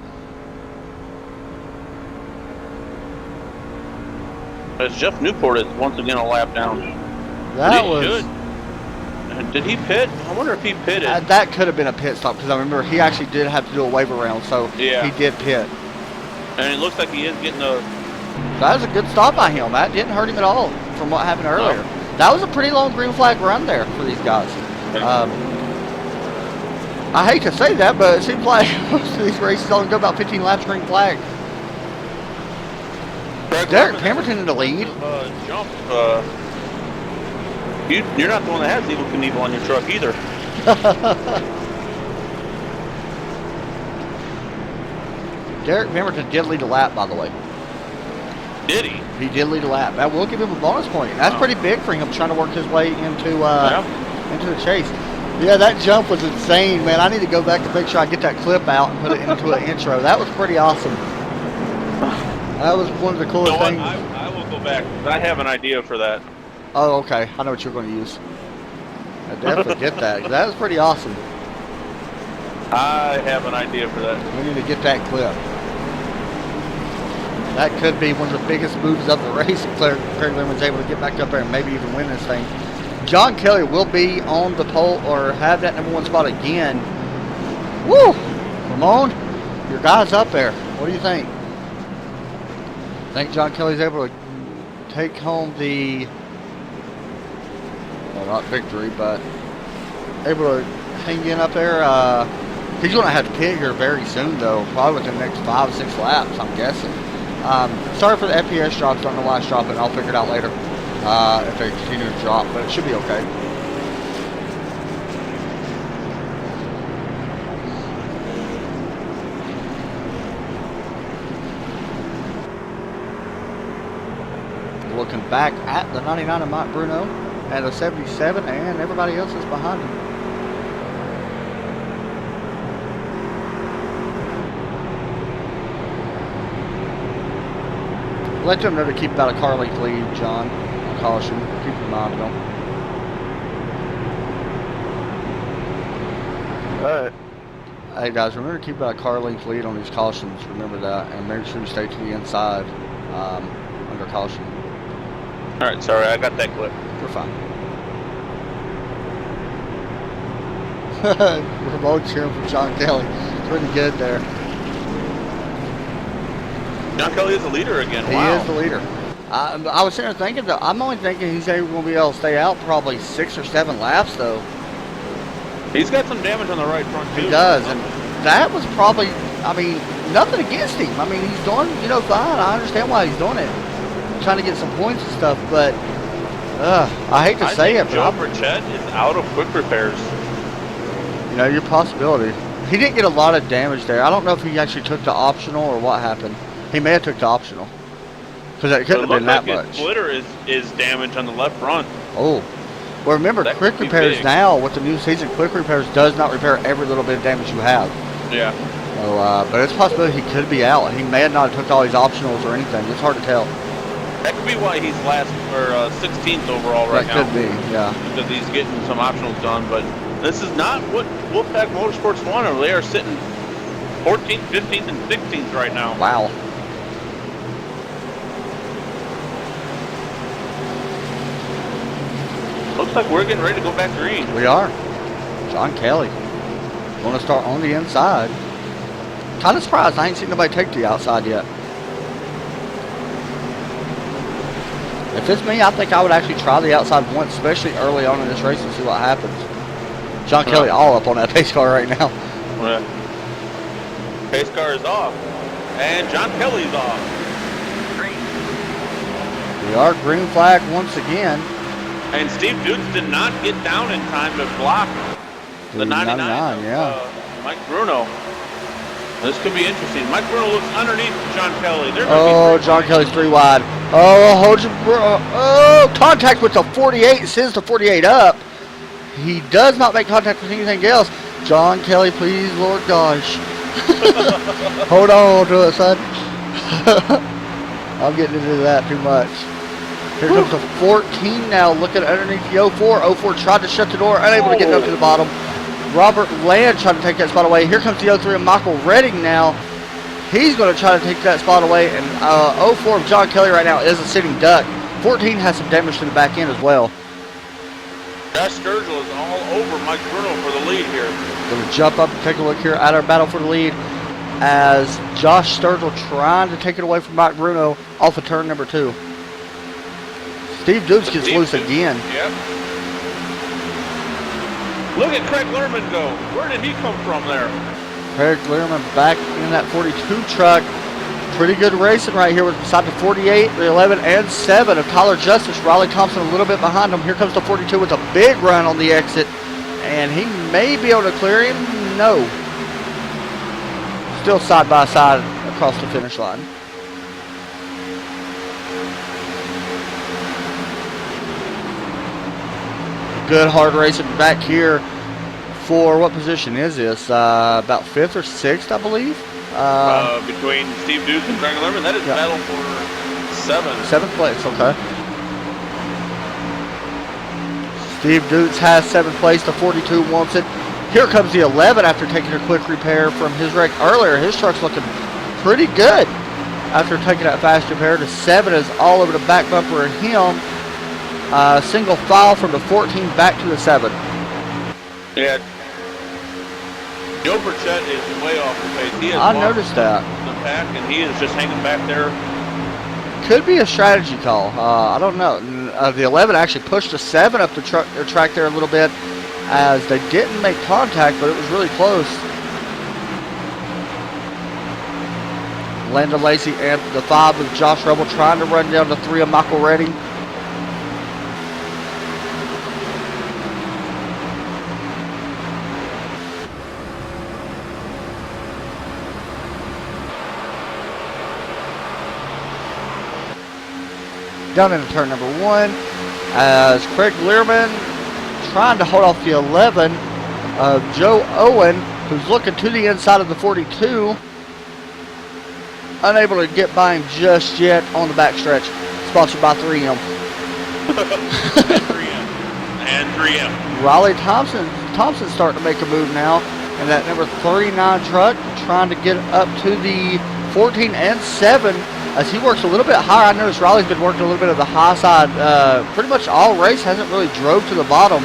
As Jeff Newport is once again a lap down. Did he pit? I wonder if he pitted. That could have been a pit stop because I remember he actually did have to do a wave around, so yeah, he did pit. And it looks like he is getting a... That was a good stop by him. That didn't hurt him at all from what happened earlier. No. That was a pretty long green flag run there for these guys. I hate to say that, but it seems like most of these races only go about 15 laps green flag. Derek Pemberton in the lead. Jump. You're not the one that has Evel Knievel on your truck either. Derek Pemberton did lead a lap, by the way. Did he? He did lead a lap. That will give him a bonus point. That's pretty big for him trying to work his way into the chase. Yeah, that jump was insane, man. I need to go back and make sure I get that clip out and put it into an intro. That was pretty awesome. That was one of the coolest things. I will go back. I have an idea for that. Oh, okay. I know what you're going to use. I definitely get that. That was pretty awesome. I have an idea for that. We need to get that clip. That could be one of the biggest moves of the race if Craig Learman's able to get back up there and maybe even win this thing. John Kelly will be on the pole or have that #1 spot again. Woo! Ramon, your guy's up there. What do you think? I think John Kelly's able to take home the, well, not victory, but able to hang in up there. He's going to have to pit here very soon, though, probably within the next 5 or 6 laps, I'm guessing. Sorry for the FPS drops. Don't know why it's dropping. I'll figure it out later if they continue to drop, but it should be okay. Looking back at the 99 of Mike Bruno and the 77, and everybody else is behind him. Let them know to keep about a car length lead, John. Caution. Keep in mind, though. Hey guys, remember to keep about a car length lead on these cautions. Remember that, and make sure you stay to the inside under caution. All right, sorry, I got that clip. You're fine. We're both cheering for John Kelly. Pretty good there. John Kelly is the leader again. He is the leader. I was sitting there thinking, though, I'm only thinking he's going to be able to stay out probably 6 or 7 laps, though. He's got some damage on the right front, too. He does, and that was probably, I mean, nothing against him. I mean, he's doing, fine. I understand why he's doing it. Trying to get some points and stuff, but I hate to say it, Joe Burchett is out of quick repairs. Your possibility. He didn't get a lot of damage there. I don't know if he actually took the optional or what happened. He may have took the optional. Because it couldn't have been that much. His splitter is damaged on the left front. Oh. Well, remember, quick repairs now, with the new season, quick repairs does not repair every little bit of damage you have. Yeah. So, but it's a possibility he could be out. He may have not took all these optionals or anything. It's hard to tell. That could be why he's last or 16th overall right now. That could be, yeah. Because he's getting some optionals done, but this is not what Wolfpack Motorsports wanted. They are sitting 14th, 15th, and 16th right now. Wow. Looks like we're getting ready to go back green. We are. John Kelly going to start on the inside. Kind of surprised. I ain't seen nobody take the outside yet. If it's me, I think I would actually try the outside once, especially early on in this race, and see what happens. John Kelly all up on that pace car right now. Yeah. Pace car is off. And John Kelly's off. We are green flag once again. And Steve Dukes did not get down in time to block the 99 yeah. Mike Bruno. This could be interesting. Mike Bruno looks underneath John Kelly. Oh, John Kelly's 3 wide. Oh, hold your, contact with the 48. It sends the 48 up. He does not make contact with anything else. John Kelly, please, Lord gosh. Hold on to it, son. I'm getting into that too much. Here comes the 14 now, looking underneath the 04. 04 tried to shut the door, unable to get up to the bottom. Robert Land trying to take that spot away. Here comes the 03 of Michael Redding now. He's going to try to take that spot away. And 04 of John Kelly right now is a sitting duck. 14 has some damage to the back end as well. Josh Sturgill is all over Mike Bruno for the lead here. Going to jump up and take a look here at our battle for the lead as Josh Sturgill trying to take it away from Mike Bruno off of turn number 2. Steve Dukes gets loose again. Yep. Look at Craig Lehrman go. Where did he come from there? Craig Lehrman back in that 42 truck. Pretty good racing right here with beside the 48, the 11, and 7 of Tyler Justice. Riley Thompson a little bit behind him. Here comes the 42 with a big run on the exit. And he may be able to clear him. No. Still side by side across the finish line. Good hard racing back here for what position is this? About 5th or 6th, I believe. Between Steve Dukes and Craig Lehrman, that is battle for 7th. 7th place, okay. Steve Dukes has 7th place. The 42 wants it. Here comes the 11 after taking a quick repair from his wreck earlier. His truck's looking pretty good after taking that fast repair. The 7 is all over the back bumper of him. Single file from the 14 back to the 7. Yeah. Joe Burchett is way off the pace. He has I noticed that. The pack, and he is just hanging back there. Could be a strategy call. I don't know. The 11 actually pushed the 7 up the track there a little bit as they didn't make contact, but it was really close. Landon Lacey and the 5 with Josh Rebel trying to run down the 3 of Michael Redding. Down into turn number 1 as Craig Lehrman trying to hold off the 11 of Joe Owen, who's looking to the inside of the 42. Unable to get by him just yet on the backstretch. Sponsored by 3M. and 3M. Riley Thompson's starting to make a move now. And that number 39 truck trying to get up to the 14 and 7. As he works a little bit higher. I noticed Riley's been working a little bit of the high side pretty much all race. Hasn't really drove to the bottom.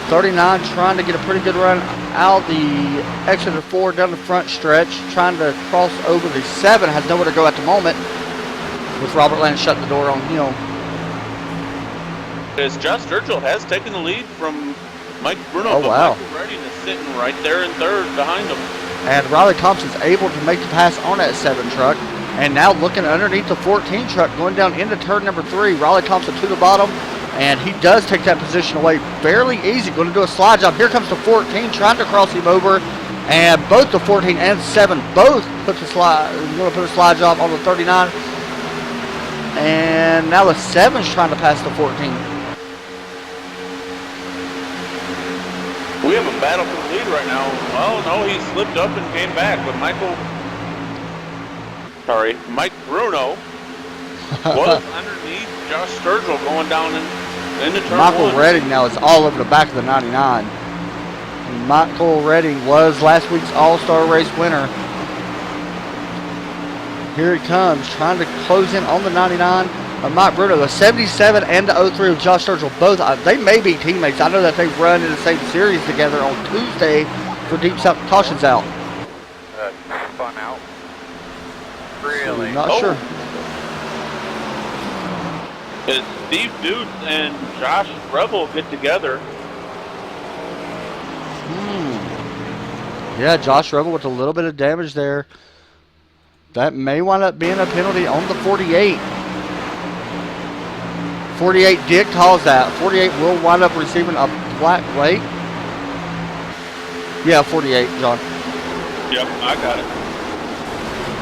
39 trying to get a pretty good run out the exit of 4 down the front stretch. Trying to cross over the 7. Has nowhere to go at the moment. With Robert Land shutting the door on him. As Josh Sturgill has taken the lead from Mike Bruno. Oh, wow. Michael Redding is sitting right there in 3rd behind him. And Riley Thompson's able to make the pass on that 7 truck. And now looking underneath the 14 truck, going down into turn number 3. Riley Thompson to the bottom, and he does take that position away fairly easy. Going to do a slide job. Here comes the 14, trying to cross him over, and both the 14 and 7 both put the slide. Going to put a slide job on the 39, and now the 7's trying to pass the 14. We have a battle for the lead right now. Oh no, he slipped up and came back, but Mike Bruno was underneath Josh Sturgill going down into turn 1. Michael Redding now is all over the back of the 99. Michael Redding was last week's All-Star Race winner. Here he comes, trying to close in on the 99 of Mike Bruno. The 77 and the 03 of Josh Sturgill, both, they may be teammates. I know that they run in the same series together on Tuesday for Deep South Cautions Out. Fun out. Really? So not sure. As Steve Dukes and Josh Rebel get together. Yeah, Josh Rebel with a little bit of damage there. That may wind up being a penalty on the 48. 48 did cause that. 48 will wind up receiving a black plate. Yeah, 48, John. Yep, I got it.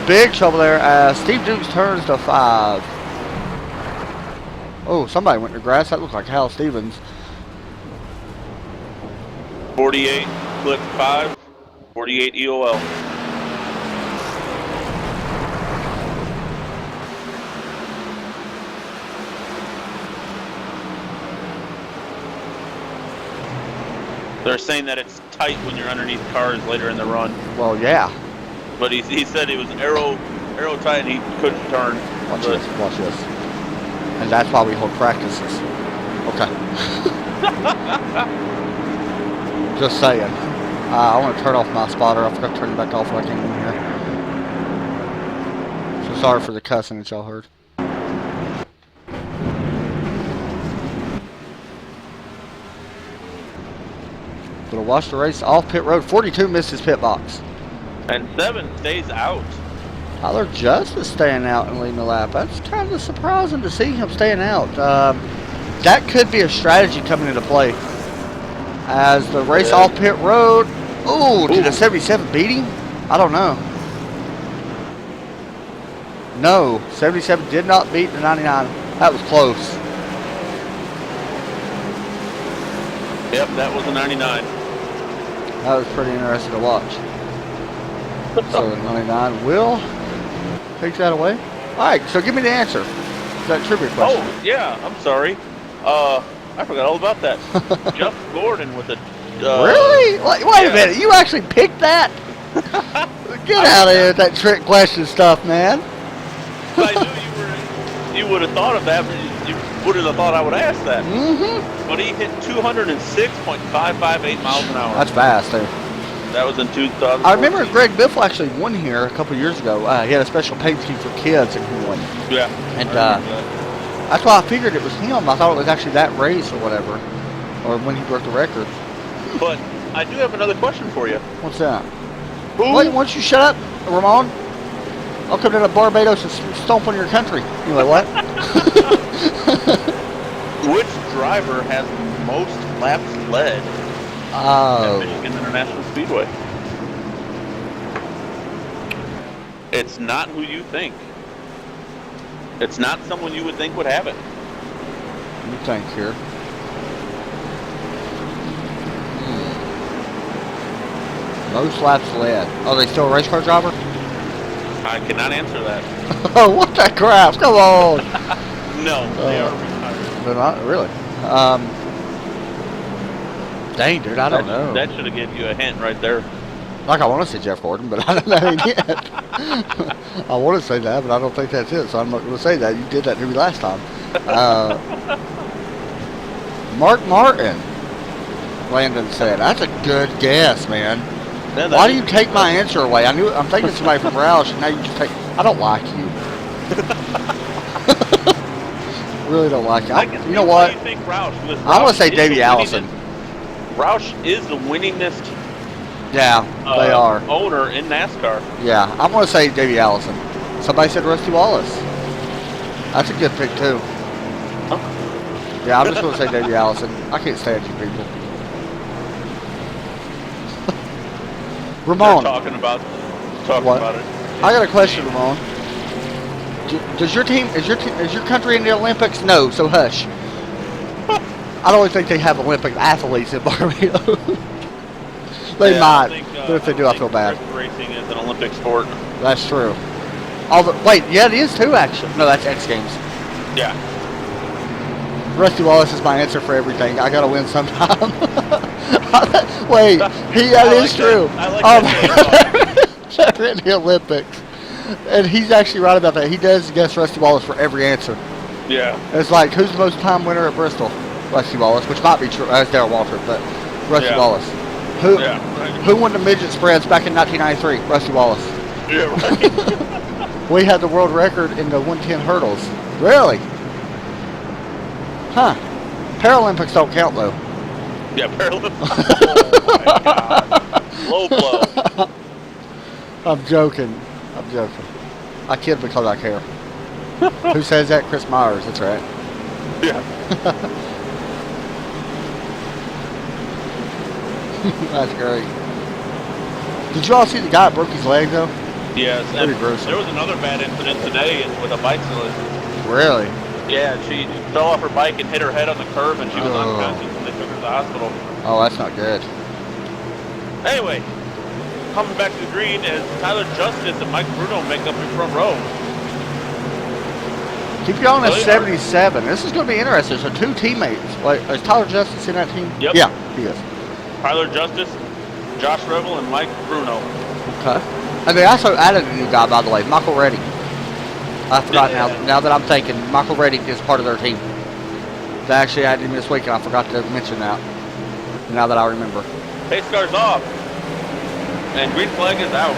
Big trouble there as Steve Dukes turns to 5. Oh, somebody went to grass. That looked like Hal Stevens. 48 clip 5, 48 EOL. They're saying that it's tight when you're underneath cars later in the run. Well, yeah. But he said it was aero tight and he couldn't turn. Watch this. Watch this. And that's why we hold practices. Okay. Just saying. I want to turn off my spotter. I forgot to turn it back off when I came in here. So sorry for the cussing that y'all heard. Gonna watch the race off pit road. 42 missed his pit box. And 7 stays out. Tyler Just is staying out and leading the lap. That's kind of surprising to see him staying out. That could be a strategy coming into play. As the race off pit road. Ooh, did the 77 beat him? I don't know. No, 77 did not beat the 99. That was close. Yep, that was a 99. That was pretty interesting to watch. So the 99 will take that away. All right, so give me the answer to that trivia question. Oh, yeah, I'm sorry. I forgot all about that. Jeff Gordon with a... really? Wait a minute, you actually picked that? Get out of here with that trick question stuff, man. I knew you would have thought of that, but you wouldn't have thought I would ask that. Mm-hmm. But he hit 206.558 miles an hour. That's fast, too. That was in 2000. I remember Greg Biffle actually won here a couple years ago. He had a special paint scheme for kids, and he won. Yeah. And that's why I figured it was him. I thought it was actually that race or whatever, or when he broke the record. But I do have another question for you. What's that? Who? Wait, why don't you shut up, Ramon? I'll come down to Barbados and stomp on your country. You like what? Which driver has the most laps led at Michigan International Speedway? It's not who you think. It's not someone you would think would have it. Let me think here. Most laps led. Are they still a race car driver? I cannot answer that. Oh, what the crap? Come on. No, they are retired. They're not really. Dang, dude, I don't know. That should have given you a hint right there. Like, I want to say Jeff Gordon, but I don't know him yet. I want to say that, but I don't think that's it, so I'm not going to say that. You did that to me last time. Mark Martin, Landon said. That's a good guess, man. Why do you take my answer away? I'm thinking somebody from Roush, and now you just take... I don't like you. Really don't like you. You know what? You think Roush, I'm going to say Davey Allison. Roush is the winningest Yeah, they are. owner in NASCAR. Yeah, I'm going to say Davey Allison. Somebody said Rusty Wallace. That's a good pick, too. Huh? Yeah, I'm just going to say Davey Allison. I can't stand you people. Ramon. They're talking about it. I got a question, Ramon. Does your team, is your country in the Olympics? No, so hush. I don't think they have Olympic athletes in Barbados. They might, but if they do, I feel bad. Racing is an Olympic sport. That's true. Wait, yeah, it is too, actually. No, that's X Games. Yeah. Rusty Wallace is my answer for everything. I gotta win sometime. Wait, that is true. I like that. They're in the Olympics. And he's actually right about that. He does guess Rusty Wallace for every answer. Yeah. It's like, who's the most time winner at Bristol? Rusty Wallace, which might be true. That's Darrell Walter, but Rusty Wallace. Who won the midget spreads back in 1993? Rusty Wallace. Yeah, right. We had the world record in the 110 hurdles. Really? Huh. Paralympics don't count, though. Yeah, Paralympics. Oh, my God. Low blow. I'm joking. I kid because I care. Who says that? Chris Myers. That's right. Yeah. That's great. Did you all see the guy that broke his leg, though? Yes. Pretty gruesome. There was another bad incident today with a bicyclist. Really? Yeah, she fell off her bike and hit her head on the curb, and she was unconscious, and they took her to the hospital. Oh, that's not good. Anyway, coming back to the green as Tyler Justice and Mike Bruno make up the front row. Keep going at 77. This is going to be interesting. So 2 teammates. Wait, is Tyler Justice in that team? Yep. Yeah, he is. Tyler Justice, Josh Revel, and Mike Bruno. Okay. And they also added a new guy, by the way, Michael Reddy. I forgot now that I'm thinking. Michael Reddy is part of their team. They actually added him this week, and I forgot to mention that. Now that I remember. Pace car's off. And green flag is out.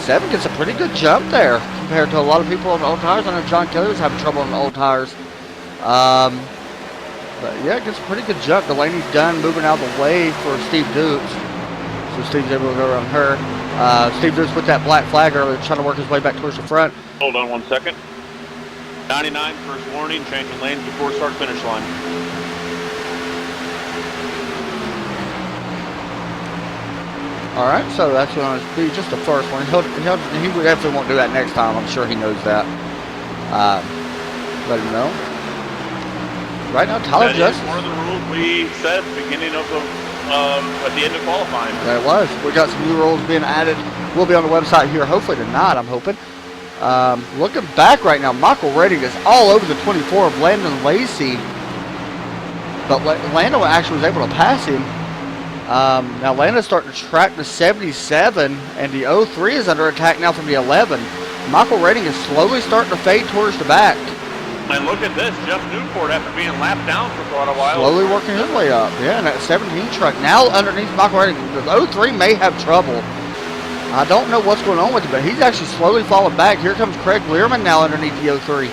7 gets a pretty good jump there compared to a lot of people on the old tires. I know John Kelly was having trouble on the old tires. But yeah, it gets a pretty good jump. Delaney's done moving out of the way for Steve Dukes. So Steve's able to go around her. Steve Dukes with that black flag earlier, trying to work his way back towards the front. Hold on 1 second. 99, first warning, changing lanes before start finish line. All right, so that's going to be just the first one. He definitely won't do that next time. I'm sure he knows that. Let him know. Right now, Tyler Justice. One of the rules we said beginning of the at the end of qualifying. There it was. We got some new rules being added. We'll be on the website here hopefully tonight, I'm hoping. Looking back right now, Michael Redding is all over the 24 of Landon Lacey. But Lando actually was able to pass him. Now Lando's starting to track the 77, and the 03 is under attack now from the 11. Michael Redding is slowly starting to fade towards the back. And look at this, Jeff Newport, after being lapped down for quite a while. Slowly working his way up. Yeah, and that 17 truck now underneath Michael Redding. The 03 may have trouble. I don't know what's going on with it, but he's actually slowly falling back. Here comes Craig Learman now underneath the 03.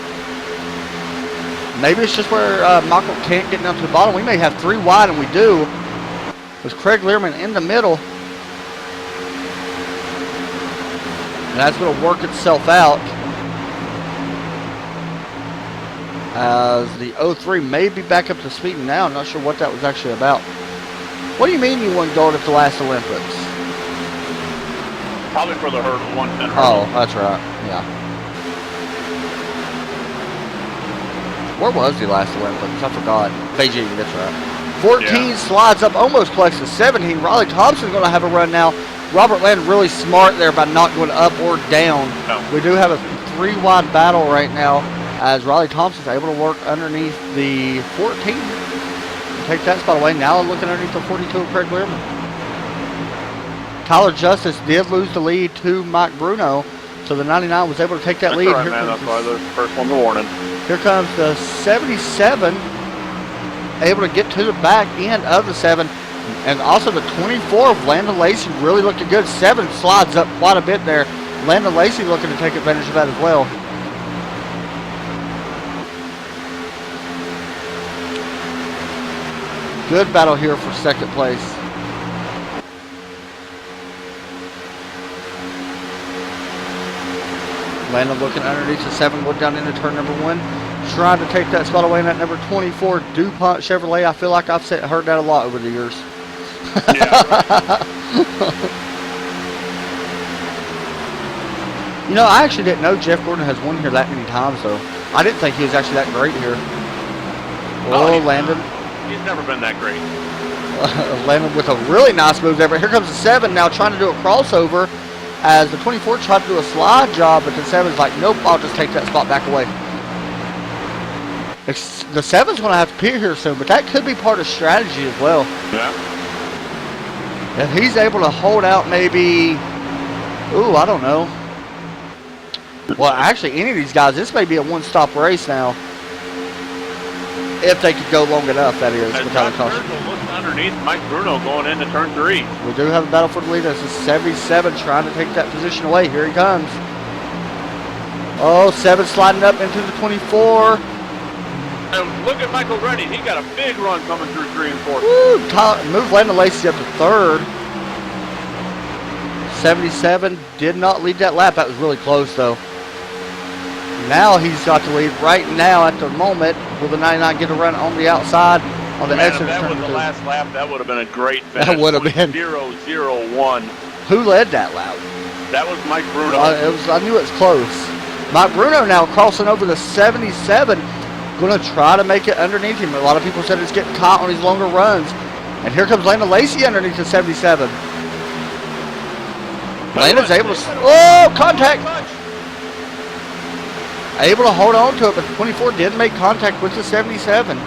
Maybe it's just where Michael can't get down to the bottom. We may have 3 wide, and we do. With Craig Learman in the middle. And that's going to work itself out. As the 03 may be back up to speed now. I'm not sure what that was actually about. What do you mean you won gold at the last Olympics? Probably for the hurdle, 110 hurdle. Oh, that's right. Yeah. Where was the last Olympics? I forgot. Beijing, that's right. 14 slides up, almost collects the 17. Riley Thompson's going to have a run now. Robert Land really smart there by not going up or down. No. We do have a 3 wide battle right now as Riley Thompson's able to work underneath the 14. Take that spot away. Now looking underneath the 42 of Craig Learman. Tyler Justice did lose the lead to Mike Bruno, so the 99 was able to take that lead. Right, man. That's why the first one's a warning. Here comes the 77, able to get to the back end of the 7, and also the 24 of Landon Lacey really looking good. 7 slides up quite a bit there. Landon Lacey looking to take advantage of that as well. Good battle here for second place. Landon looking underneath the 7, going down into turn number 1. Trying to take that spot away in that number 24 DuPont Chevrolet. I feel like I've heard that a lot over the years. Yeah. You know, I actually didn't know Jeff Gordon has won here that many times, though. I didn't think he was actually that great here. Oh, Landon. He's never been that great. Landon with a really nice move there. But here comes the 7 now trying to do a crossover as the 24 tried to do a slide job, but the 7's like, nope, I'll just take that spot back away. The 7's going to have to appear here soon, but that could be part of strategy as well. Yeah. If he's able to hold out maybe, I don't know. Well, actually, any of these guys, this may be a one-stop race now. If they could go long enough, that is. Without a caution. Looking underneath Mike Bruno going into turn 3. We do have a battle for the lead. This is 77 trying to take that position away. Here he comes. Oh, 7 sliding up into the 24. And look at Michael Reddy. He got a big run coming through 3 and 4. Woo! Move Landon Lacey up to 3rd. 77 did not lead that lap. That was really close, though. Now he's got the lead right now at the moment. Will the 99 get a run on the outside on the exit? If that was the last lap, that would have been a great finish. That would have been 0-0-1. Who led that lap? That was Mike Bruno. I knew it was close. Mike Bruno now crossing over the 77. Going to try to make it underneath him. A lot of people said it's getting caught on these longer runs. And here comes Landon Lacey underneath the 77. Landon's able to, oh, contact. Able to hold on to it, but 24 did make contact with the 77.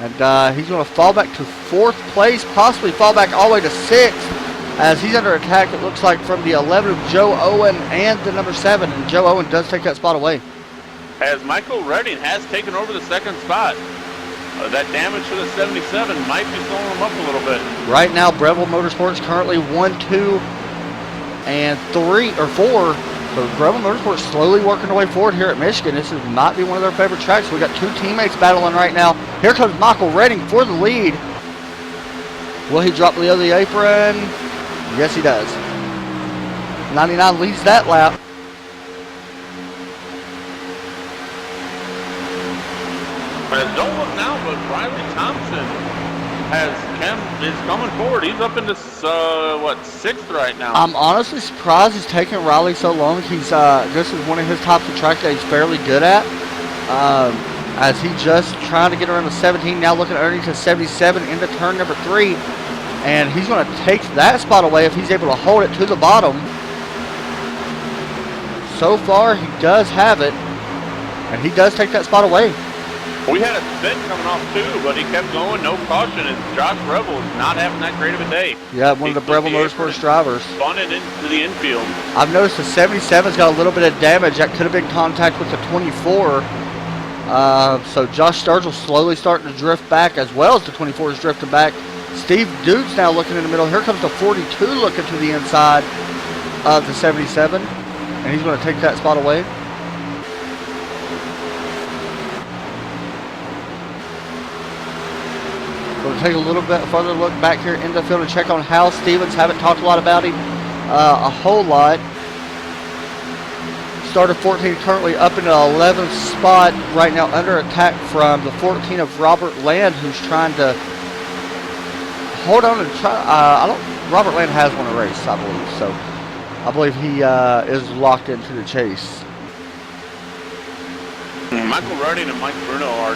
And he's going to fall back to 4th place, possibly fall back all the way to 6th, as he's under attack, it looks like, from the 11 of Joe Owen and the number 7. And Joe Owen does take that spot away. As Michael Redding has taken over the 2nd spot. That damage to the 77 might be slowing him up a little bit. Right now, Breville Motorsports currently 1, 2, and 3, or 4. So Breville Motorsports slowly working their way forward here at Michigan. This might be one of their favorite tracks. We got 2 teammates battling right now. Here comes Michael Redding for the lead. Will he drop Leo the apron? Yes, he does. 99 leads that lap. Don't look now, but Riley Thompson is coming forward. He's up into what, 6th right now. I'm honestly surprised he's taking Riley so long. He's this is one of his types of tracks that he's fairly good at. As he just trying to get around the 17, now looking underneath the 77 into turn number 3, and he's going to take that spot away if he's able to hold it to the bottom. So far, he does have it, and he does take that spot away. We had a spin coming off too, but he kept going, no caution, and Josh Breville is not having that great of a day. Yeah, one of the Breville Motorsports drivers. Spun it into the infield. I've noticed the 77's got a little bit of damage. That could have been contact with the 24. So Josh Sturgill slowly starting to drift back, as well as the 24 is drifting back. Steve Duke's now looking in the middle. Here comes the 42 looking to the inside of the 77, and he's going to take that spot away. We'll take a little bit further look back here in the field and check on Hal Stevens. Haven't talked a lot about him, a whole lot. Started 14, currently up in the 11th spot right now, under attack from the 14 of Robert Land, who's trying to hold on and try. Robert Land has won a race, I believe, so I believe he is locked into the chase. Michael Redding and Mike Bruno are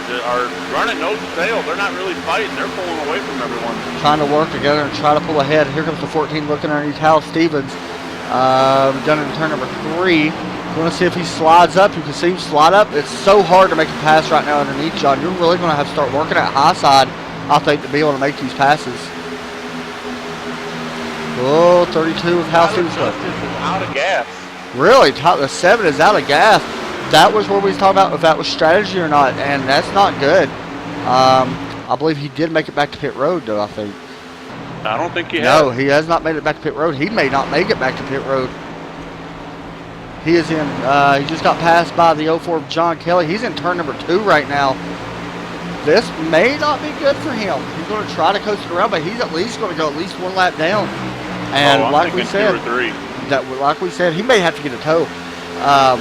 running nose to tail. They're not really fighting. They're pulling away from everyone. Trying to work together and try to pull ahead. Here comes the 14 looking underneath Hal Stevens. Done in turn number 3. You want to see if he slides up. You can see him slide up. It's so hard to make a pass right now underneath, John. You're really going to have to start working at high side, I think, to be able to make these passes. Oh, 32 with Hal Stevens. Is out of gas. Really? The 7 is out of gas. That was where we was talking about if that was strategy or not, and that's not good. I believe he did make it back to pit road, though, I think. I don't think he has. No, he has not made it back to pit road. He may not make it back to pit road. He is in, he just got passed by the 04 of John Kelly. He's in turn number 2 right now. This may not be good for him. He's going to try to coast it around, but he's at least going to go at least 1 lap down. And like we said, 2 or 3. Like we said, he may have to get a tow.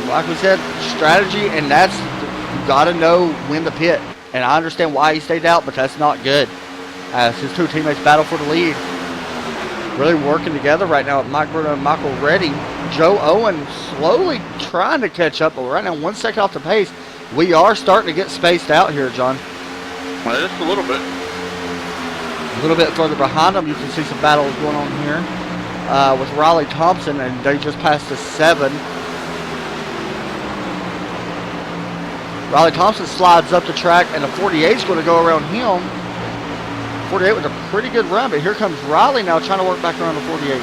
Like we said, strategy, and that's, you got to know when to pit. And I understand why he stayed out, but that's not good. As his 2 teammates battle for the lead. Really working together right now with Mike Bruno and Michael Redding. Joe Owen slowly trying to catch up, but right now 1 second off the pace. We are starting to get spaced out here, John. Well, just a little bit. A little bit further behind them, you can see some battles going on here with Riley Thompson, and they just passed the 7. Riley Thompson slides up the track, and the 48 is going to go around him. 48 with a pretty good run, but here comes Riley now trying to work back around the 48.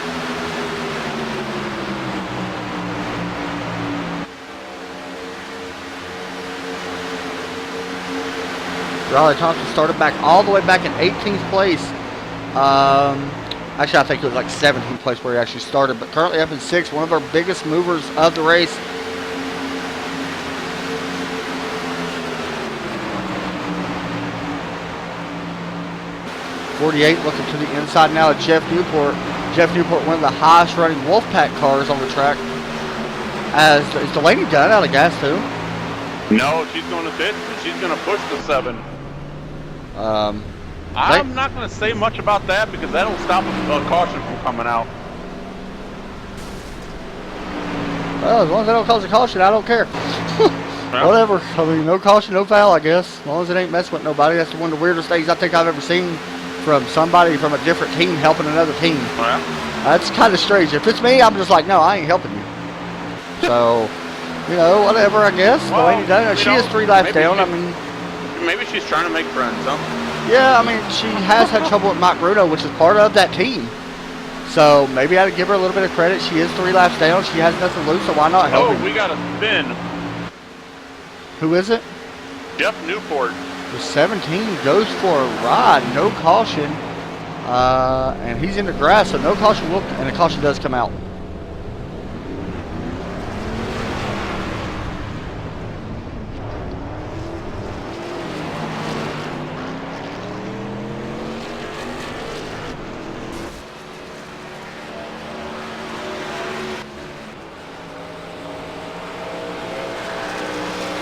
Riley Thompson started back all the way back in 18th place. Actually, I think it was like 17th place where he actually started, but currently up in 6th, one of our biggest movers of the race. .48 looking to the inside now at Jeff Newport. Jeff Newport, one of the highest running Wolfpack cars on the track. Is Delaney done out of gas too? No, she's going to pit. She's going to push the 7. I'm not going to say much about that because that'll stop a caution from coming out. Well, as long as they don't cause a caution, I don't care. Well, Whatever. I mean, no caution, no foul, I guess. As long as it ain't messing with nobody. That's one of the weirdest things I think I've ever seen from somebody from a different team helping another team. well, That's kind of strange. If it's me, I'm just like, no, I ain't helping you. So, you know, whatever, I guess. Well, Delaney done. She is 3 laps down. I mean, maybe she's trying to make friends, huh? yeah, I mean, she has had trouble with Mike Bruno, which is part of that team. So maybe I'd give her a little bit of credit. She is 3 laps down. She has nothing to lose, so why not help Oh, him? we got a spin. Who is it? Jeff Newport. The 17 goes for a ride, no caution, and he's in the grass, so no caution will, and the caution does come out.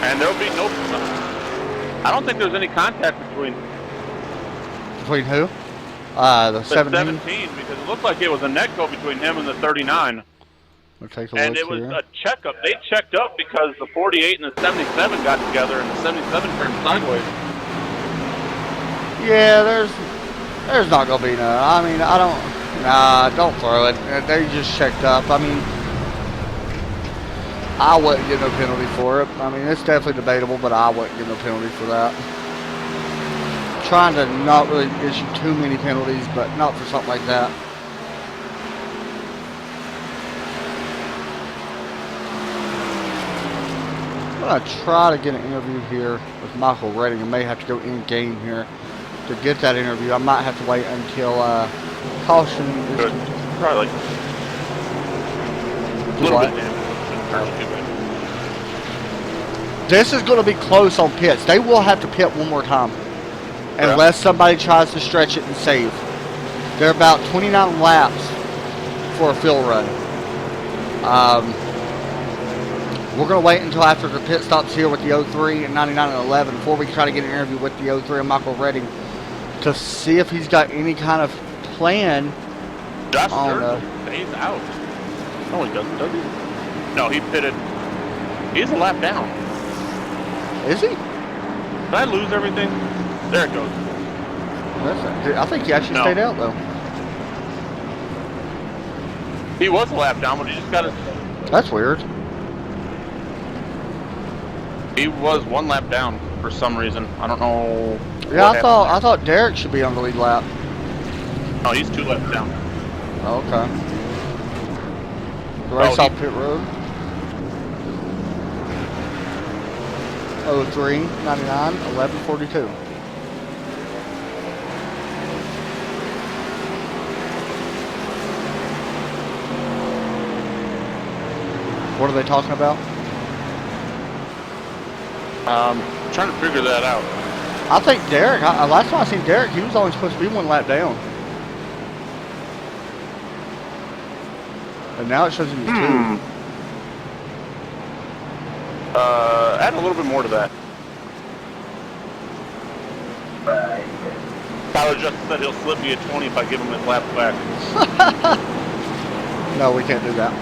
And there'll be no... I don't think there's any contact between Between who? The the 17. 17, because it looked like it was a netco between him and the 39. We'll take a And look it was here. a checkup. They checked up because the 48 and the 77 got together, and the 77 turned sideways. Yeah, there's not gonna be none. I mean, don't throw it. They just checked up. I mean, I wouldn't get no penalty for it. I mean, it's definitely debatable, but I wouldn't get no penalty for that. Trying to not really issue too many penalties, but not for something like that. I'm gonna try to get an interview here with Michael Redding. I may have to go in game here to get that interview. I might have to wait until caution is Good. Probably like a little What? bit damage. This is going to be close on pits. They will have to pit one more time unless somebody tries to stretch it and save. They're about 29 laps for a fill run. We're going to wait until after the pit stops here with the 03 and 99 and 11 before we try to get an interview with the 03 and Michael Redding to see if he's got any kind of plan. Josh on, Stearns stays out. No, he doesn't, does he? No, he pitted. He's a lap down. Is he? Did I lose everything? There it goes. I think he actually No. stayed out, though. He was a lap down, but he just got it. That's weird. He was 1 lap down for some reason. I don't know. Yeah, what happened I thought Derek should be on the lead lap. there. No, he's 2 laps down. Oh, okay. The race Oh, off pit road. 03, 99, 11, 42. What are they talking about? Trying to figure that out. I think Derek, last time I seen Derek, he was only supposed to be 1 lap down. And now it shows him he's 2. Add a little bit more to that. Tyler just said he'll slip me a 20 if I give him his lap back. No, we can't do that.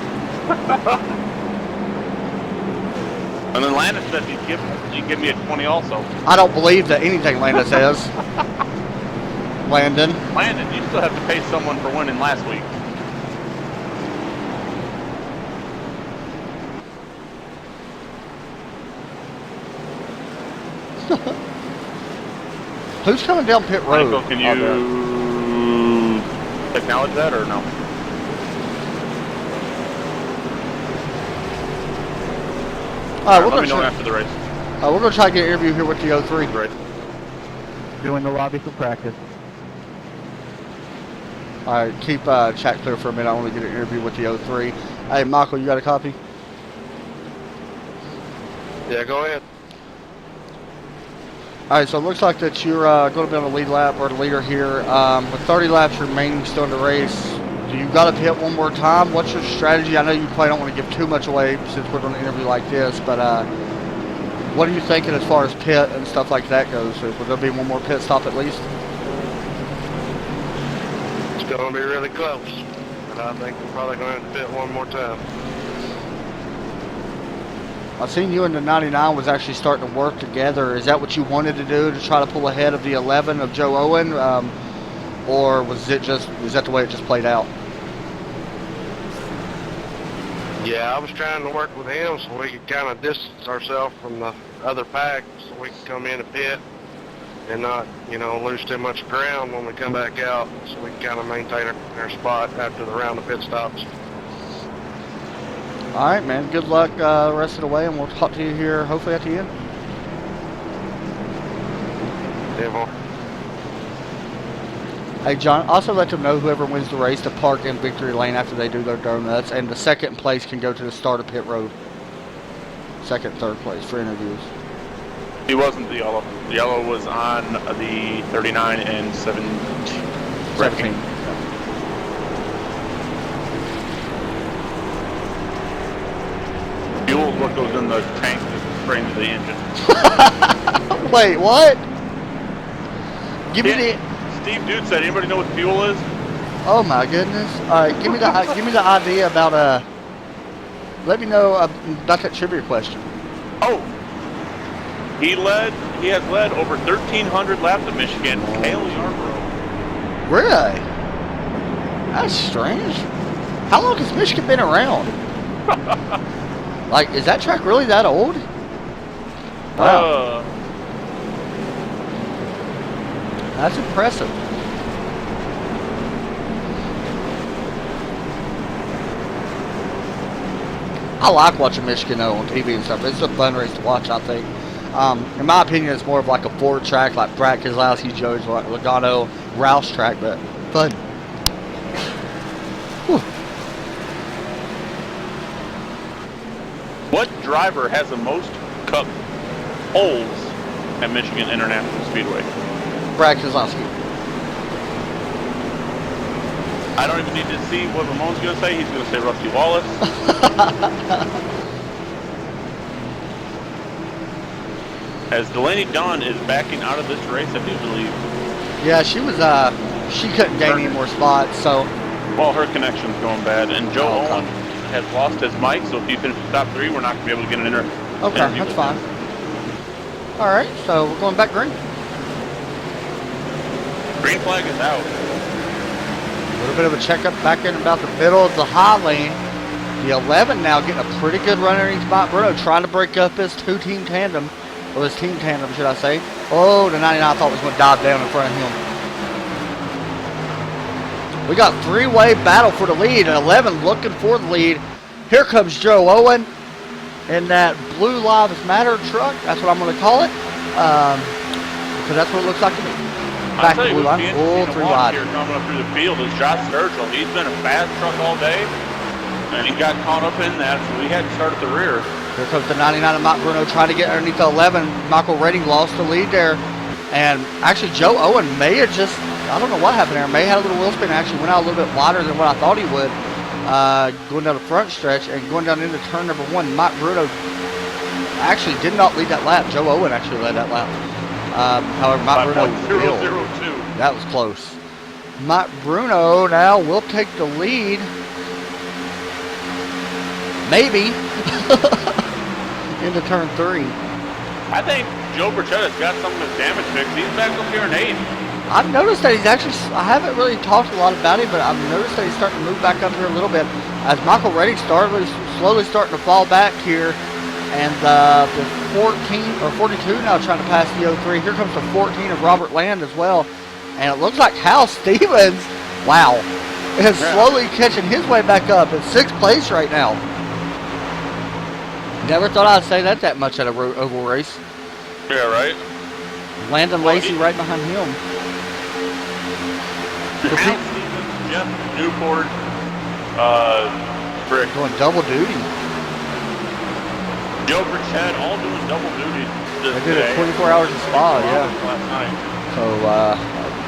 And then Landon said he'd give me a 20 also. I don't believe that anything Landon says. Landon. Landon, you still have to pay someone for winning last week. Who's coming down pit road? Michael, can out there? you acknowledge that or no? All right, Let me know after the race. we're going to try to get an interview here with the 03. Right. Doing the lobby for practice. All right, keep chat clear for a minute. I want to get an interview with the 03. Hey, Michael, you got a copy? Yeah, go ahead. All right, so it looks like that you're going to be on the lead lap or the leader here. With 30 laps remaining still in the race, do you got to pit one more time? What's your strategy? I know you probably don't want to give too much away since we're doing an interview like this, but what are you thinking as far as pit and stuff like that goes? Will there be one more pit stop at least? It's going to be really close, but I think we're probably going to have to pit one more time. I've seen you and the 99 was actually starting to work together. Is that what you wanted to do, to try to pull ahead of the 11 of Joe Owen? Or was that the way it just played out? Yeah, I was trying to work with him so we could kind of distance ourselves from the other pack so we could come in a pit and not, lose too much ground when we come back out, so we can kind of maintain our spot after the round of pit stops. All right, man. Good luck the rest of the way, and we'll talk to you here hopefully at the end. Yeah, boy. Hey, John, also let them know whoever wins the race to park in victory lane after they do their donuts, and the second place can go to the start of pit road. Second, third place for interviews. He wasn't the yellow. The yellow was on the 39 and 17. 17. Fuel is what goes in the tank that spraying to the engine. Wait, what? Give me the... Steve Dude said, anybody know what fuel is? Oh my goodness! All right, give me the idea about Let me know about that trivia question. Oh, he has led over 1,300 laps at Michigan. Cale Yarborough. Really? That's strange. How long has Michigan been around? Like, is that track really that old? Wow. That's impressive. I like watching Michigan though on TV and stuff. It's a fun race to watch, I think. In my opinion, it's more of like a Ford track, like Brad Keselowski, Joe's, like Logano, Roush track, but fun. Whew. What driver has the most cup holes at Michigan International Speedway? Brad Keselowski. I don't even need to see what Ramon's going to say. He's going to say Rusty Wallace. As Delaney Dunn is backing out of this race, I do believe. Yeah, she was. She couldn't gain any more spots, so. Well, her connection's going bad, and Joe Owen has lost his mic. So if you finish the top three, we're not going to be able to get an interview. Okay, that's fine. All right, so we're going back green. Green flag is out. A little bit of a checkup back in about the middle of the high lane. The 11 now getting a pretty good run underneath Mike Bruno, trying to break up his two-team tandem. Or his team tandem, should I say. Oh, the 99 I thought was going to dive down in front of him. We got three-way battle for the lead. 11 looking for the lead. Here comes Joe Owen in that blue Lives Matter truck. That's what I'm going to call it. Because that's what it looks like to me. Back to blue line. Oh, three wide. Here coming up through the field is Josh Sturgill. He's been a fast truck all day, and he got caught up in that, so we had to start at the rear. Here comes the 99 of Mike Bruno trying to get underneath the 11. Michael Redding lost the lead there. And actually, Joe Owen may have just, I don't know what happened there, may have had a little wheel spin. Actually went out a little bit wider than what I thought he would. Going down the front stretch and going down into turn number one. Mike Bruno actually did not lead that lap. Joe Owen actually led that lap. However, Mike Bruno will. 0.002. That was close. Mike Bruno now will take the lead. Maybe. Into turn three. I think Joe Berchetta's got some of his damage fixed. He's back up here in 8th. I've noticed that he's actually, I haven't really talked a lot about him, but I've noticed that he's starting to move back up here a little bit. As Michael Redding slowly starting to fall back here. And the 14 or 42 now trying to pass the 03. Here comes the 14 of Robert Land as well. And it looks like Hal Stevens, wow, is slowly catching his way back up in 6th place right now. Never thought I'd say that much at a oval race. Yeah, right. Landon Lacey right behind him. Hal Stevens, Jeff Newport, Brick. Doing double duty. Joe Berchett, all doing double duty. They did it 24 hours in Spa, yeah. Last night. So,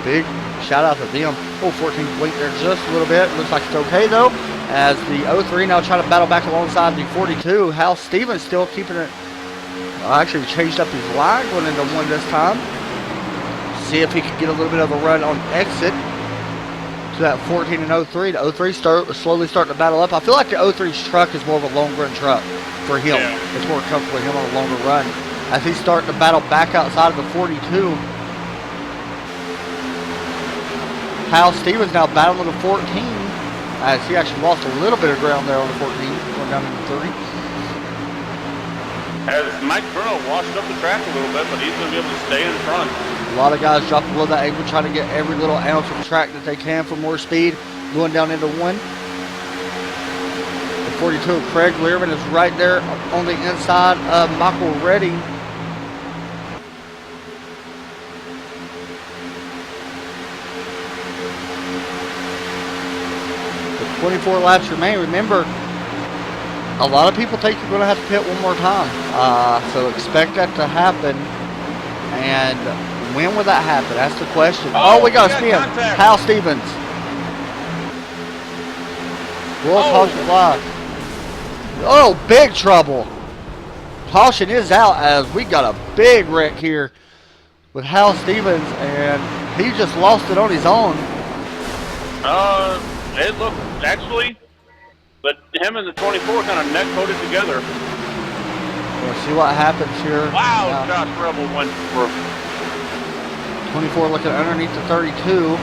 big shout out to them. Oh, 14 blinked there just a little bit. Looks like it's okay though. As the 03 now trying to battle back alongside the 42. Hal Stevens still keeping it. Actually changed up his line going into one this time. See if he could get a little bit of a run on exit. to that 14 and 03. The 03 slowly starting to battle up. I feel like the 03's truck is more of a long run truck for him. Yeah. It's more comfortable with him on a longer run. As he's starting to battle back outside of the 42. Hal Stevens now battling the 14. As he actually lost a little bit of ground there on the 14, going down to the 30. As Mike Bruno washed up the track a little bit, but he's going to be able to stay in front. A lot of guys dropping below that apron, trying to get every little ounce of track that they can for more speed, going down into one. The 42 of Craig Learman is right there on the inside of Michael Reddy. The 24 laps remain. Remember, a lot of people think you're going to have to pit one more time. So expect that to happen. And when will that happen? That's the question. Oh, we got a spin. Contact. Hal Stevens. World caution fly. Oh, big trouble. Caution is out as we got a big wreck here with Hal Stevens, and he just lost it on his own. It looked actually, but him and the 24 kind of neck coated together. We'll see what happens here. Wow, Now, Josh Rebel went for 24 looking underneath the 32.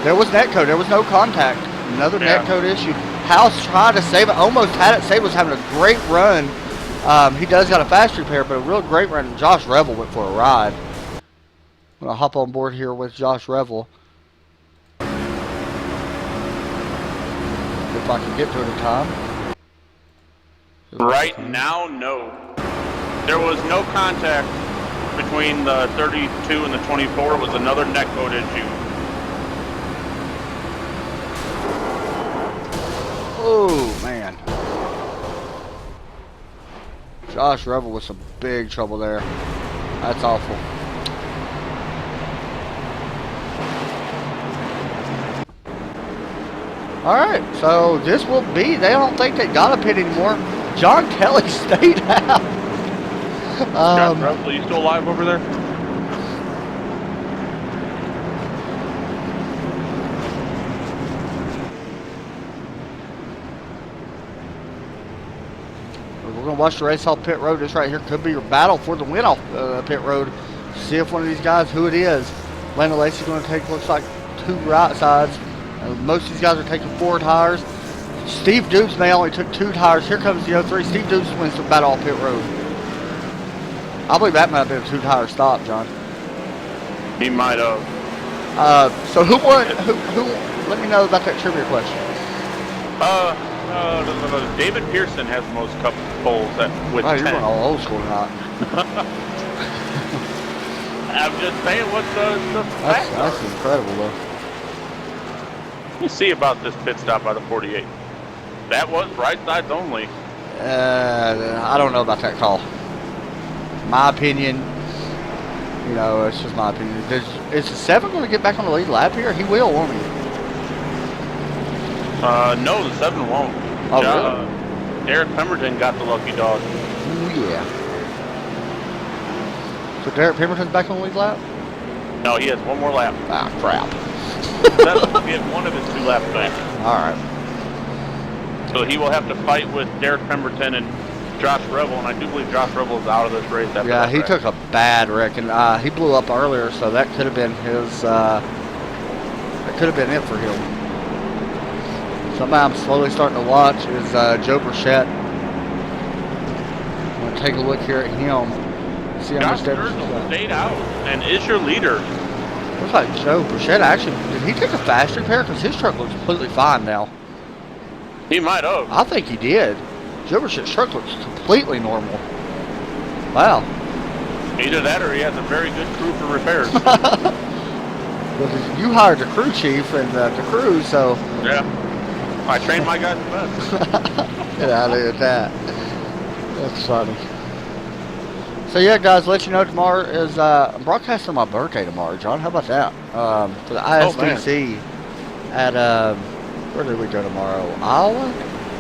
There was net code. There was no contact. Another net code issue. House tried to save it. Almost had it saved. Was having a great run. He does got a fast repair, but a real great run. Josh Revel went for a ride. I'm going to hop on board here with Josh Revel. If I can get to it in time. right now. No, there was no contact between the 32 and the 24. It was another neck code issue. Oh, man. Josh Revel with some big trouble there. That's awful. Alright, so this will be, they don't think they got a pit anymore. John Kelly stayed out. Josh Rebel, you still alive over there? We're going to watch the race off pit road. This right here could be your battle for the win off pit road. See if one of these guys, who it is. Landon Lacey's going to take, looks like, 2 right sides. Most of these guys are taking 4 tires. Steve Dukes may only took 2 tires. Here comes the 03. Steve Dukes wins the battle off pit road. I believe that might have been a 2-tire stop, John. He might have. So who won? Who? Let me know about that trivia question. David Pearson has the most cup poles with Oh, 10. you're going all old school tonight. I'm just saying what the facts are. That's incredible, though. Let me see about this pit stop by the 48. That was right sides only. I don't know about that call. My opinion, you know, it's just my opinion. Is the 7 going to get back on the lead lap here? He will, won't he? No, the 7 won't. Oh, really? Derek Pemberton got the lucky dog. Ooh, yeah. So Derek Pemberton's back on the lead lap? No, he has one more lap. Ah, crap. That's going to be one of his 2 laps back. All right. So he will have to fight with Derek Pemberton and Josh Rebel, and I do believe Josh Rebel is out of this race after Yeah, that he wreck. took a bad wreck, and he blew up earlier, so that could have been his. That could have been it for him. Somebody I'm slowly starting to watch is Joe Burchett. I'm gonna take a look here at him. See how Josh much damage he's Sturgill got. stayed out and is your leader. Looks like Joe Burchett actually did he take a fast repair? Because his truck looks completely fine now. He might have. I think he did. Joe Burchett's truck looks completely normal. Wow. Either that or he has a very good crew for repairs. Well, you hired the crew chief and the crew, so Yeah. I trained my guys the best. get out of here with that. That's funny. So yeah, guys, let you know tomorrow is I'm broadcasting my birthday tomorrow, John. How about that? For the ISDC at where do we go tomorrow? Iowa?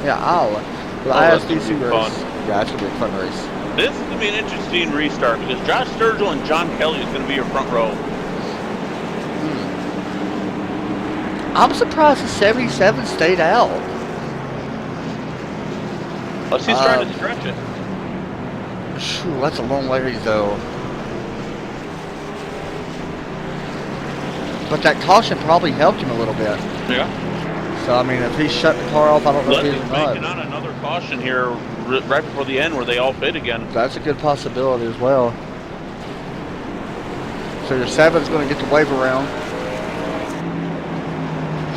Yeah, Iowa. For the that's ISDC gonna be race. fun. Yeah, it's gonna be a fun race. This is going to be an interesting restart because Josh Sturgill and John Kelly is going to be your front row. I'm surprised the 77 stayed out. Unless he's trying to stretch it. Phew, that's a long ways though. But that caution probably helped him a little bit. Yeah. So, I mean, if he shut the car off, I don't know if Unless he's he's not. making on another caution here right before the end where they all fit again. That's a good possibility as well. So your 7's going to get the wave around.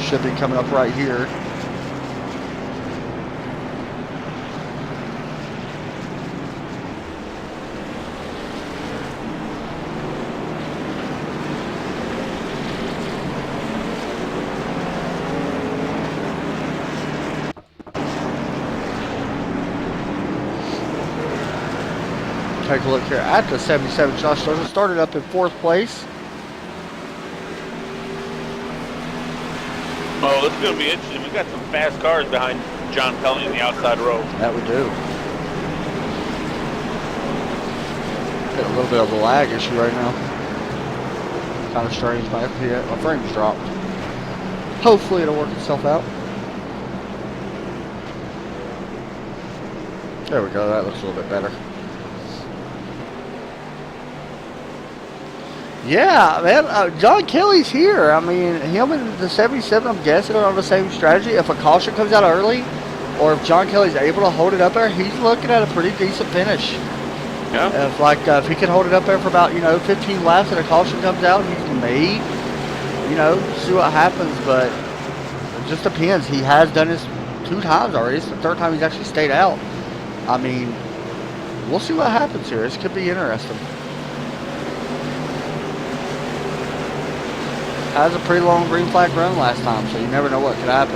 Should be coming up right here. Take a look here at the 77. Josh Sturgill started up in 4th place. Oh, this is going to be interesting. We've got some fast cars behind John Kelly in the outside row. That we do. Got a little bit of a lag issue right now. Kind of strange. My FPS, my frames dropped. Hopefully it'll work itself out. There we go. That looks a little bit better. Yeah, man, John Kelly's here. I mean, him and the 77, I'm guessing, are on the same strategy. If a caution comes out early, or if John Kelly's able to hold it up there, he's looking at a pretty decent finish. Yeah. If he can hold it up there for about, 15 laps and a caution comes out, he may, see what happens. But it just depends. He has done this 2 times already. It's the 3rd time he's actually stayed out. I mean, we'll see what happens here. This could be interesting. Has a pretty long green flag run last time, so you never know what could happen.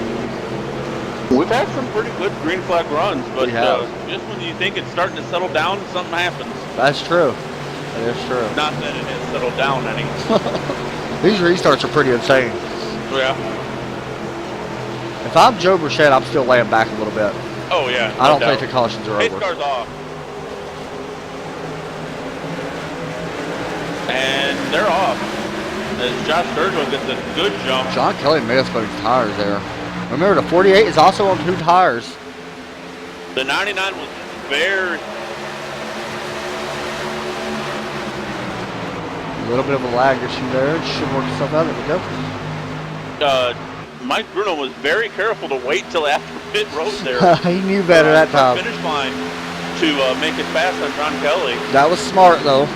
We've had some pretty good green flag runs, but We just when you think it's starting to settle down, something happens. That's true. That is true. Not that it has settled down any. These restarts are pretty insane. Yeah. If I'm Joe Burchett, I'm still laying back a little bit. Oh, yeah. I don't think the cautions are Pace over. car's off. And they're off. As Josh Sturgill gets a good jump. John Kelly may have spun his tires there. Remember, the 48 is also on 2 tires. The 99 was very... A little bit of a lag issue there. It should work itself out. There we go. Mike Bruno was very careful to wait till after pit road there. He knew better that time. Finish line to make it fast on John Kelly. That was smart, though.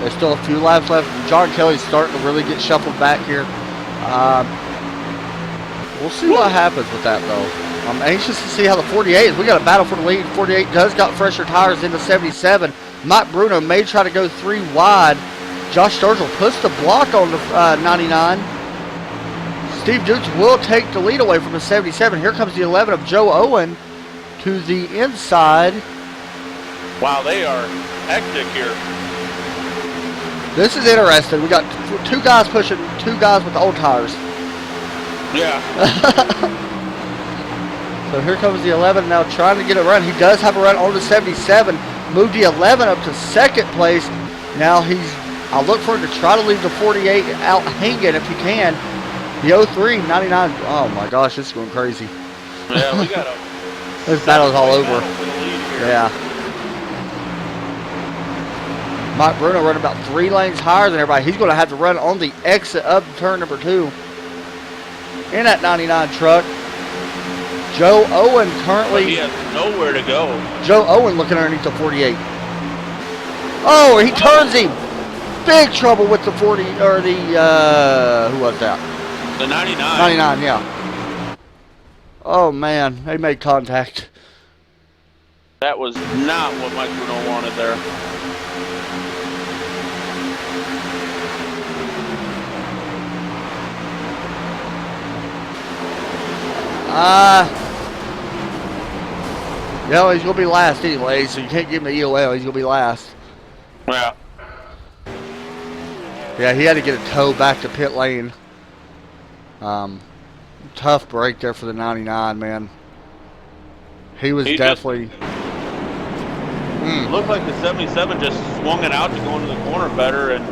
There's still a few laps left. John Kelly's starting to really get shuffled back here. We'll see what happens with that, though. I'm anxious to see how the 48 is. We got a battle for the lead. 48 does got fresher tires in the 77. Mike Bruno may try to go 3 wide. Josh Sturgill puts the block on the 99. Steve Dukes will take the lead away from the 77. Here comes the 11 of Joe Owen to the inside. Wow, they are hectic here. This is interesting. We got 2 guys pushing 2 guys with old tires. Yeah. So here comes the 11 now trying to get a run. He does have a run on the 77. Moved the 11 up to 2nd place. Now I'll look for him to try to leave the 48 out hanging if he can. The 03, 99. Oh my gosh, this is going crazy. Yeah, we got a... This battle's all over. Yeah. Mike Bruno running about 3 lanes higher than everybody. He's going to have to run on the exit of turn number 2 in that 99 truck. Joe Owen currently... But he has nowhere to go. Joe Owen looking underneath the 48. Oh, he turns him. Big trouble with the 40, or the, who was that? The 99. 99, yeah. Oh, man, they made contact. That was not what Mike Bruno wanted there. Yeah, he's going to be last anyway, so you can't give him the EOL. He's going to be last. Yeah. Yeah, he had to get a tow back to pit lane. Tough break there for the 99, man. He was definitely... It looked like the 77 just swung it out to go into the corner better, and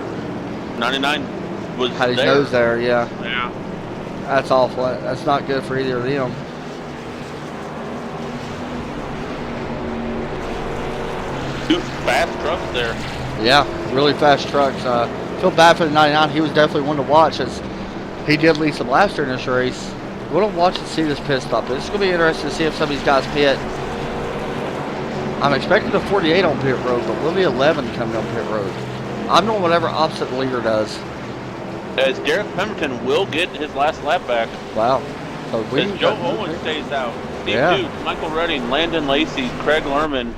99 was Had his there. nose there, yeah. Yeah. That's awful. That's not good for either of them. Two fast trucks there. Yeah, really fast trucks. Feel bad for the 99. He was definitely one to watch as he did lead some laps during this race. We'll watch and see this pit stop. It's going to be interesting to see if some of these guys pit. I'm expecting the 48 on pit road, but will the 11 coming on pit road? I'm doing whatever opposite the leader does. As Derek Pemberton will get his last lap back. Wow. So As Joe Owen stays out. Steve Dukes, Michael Redding, Landon Lacey, Craig Lerman.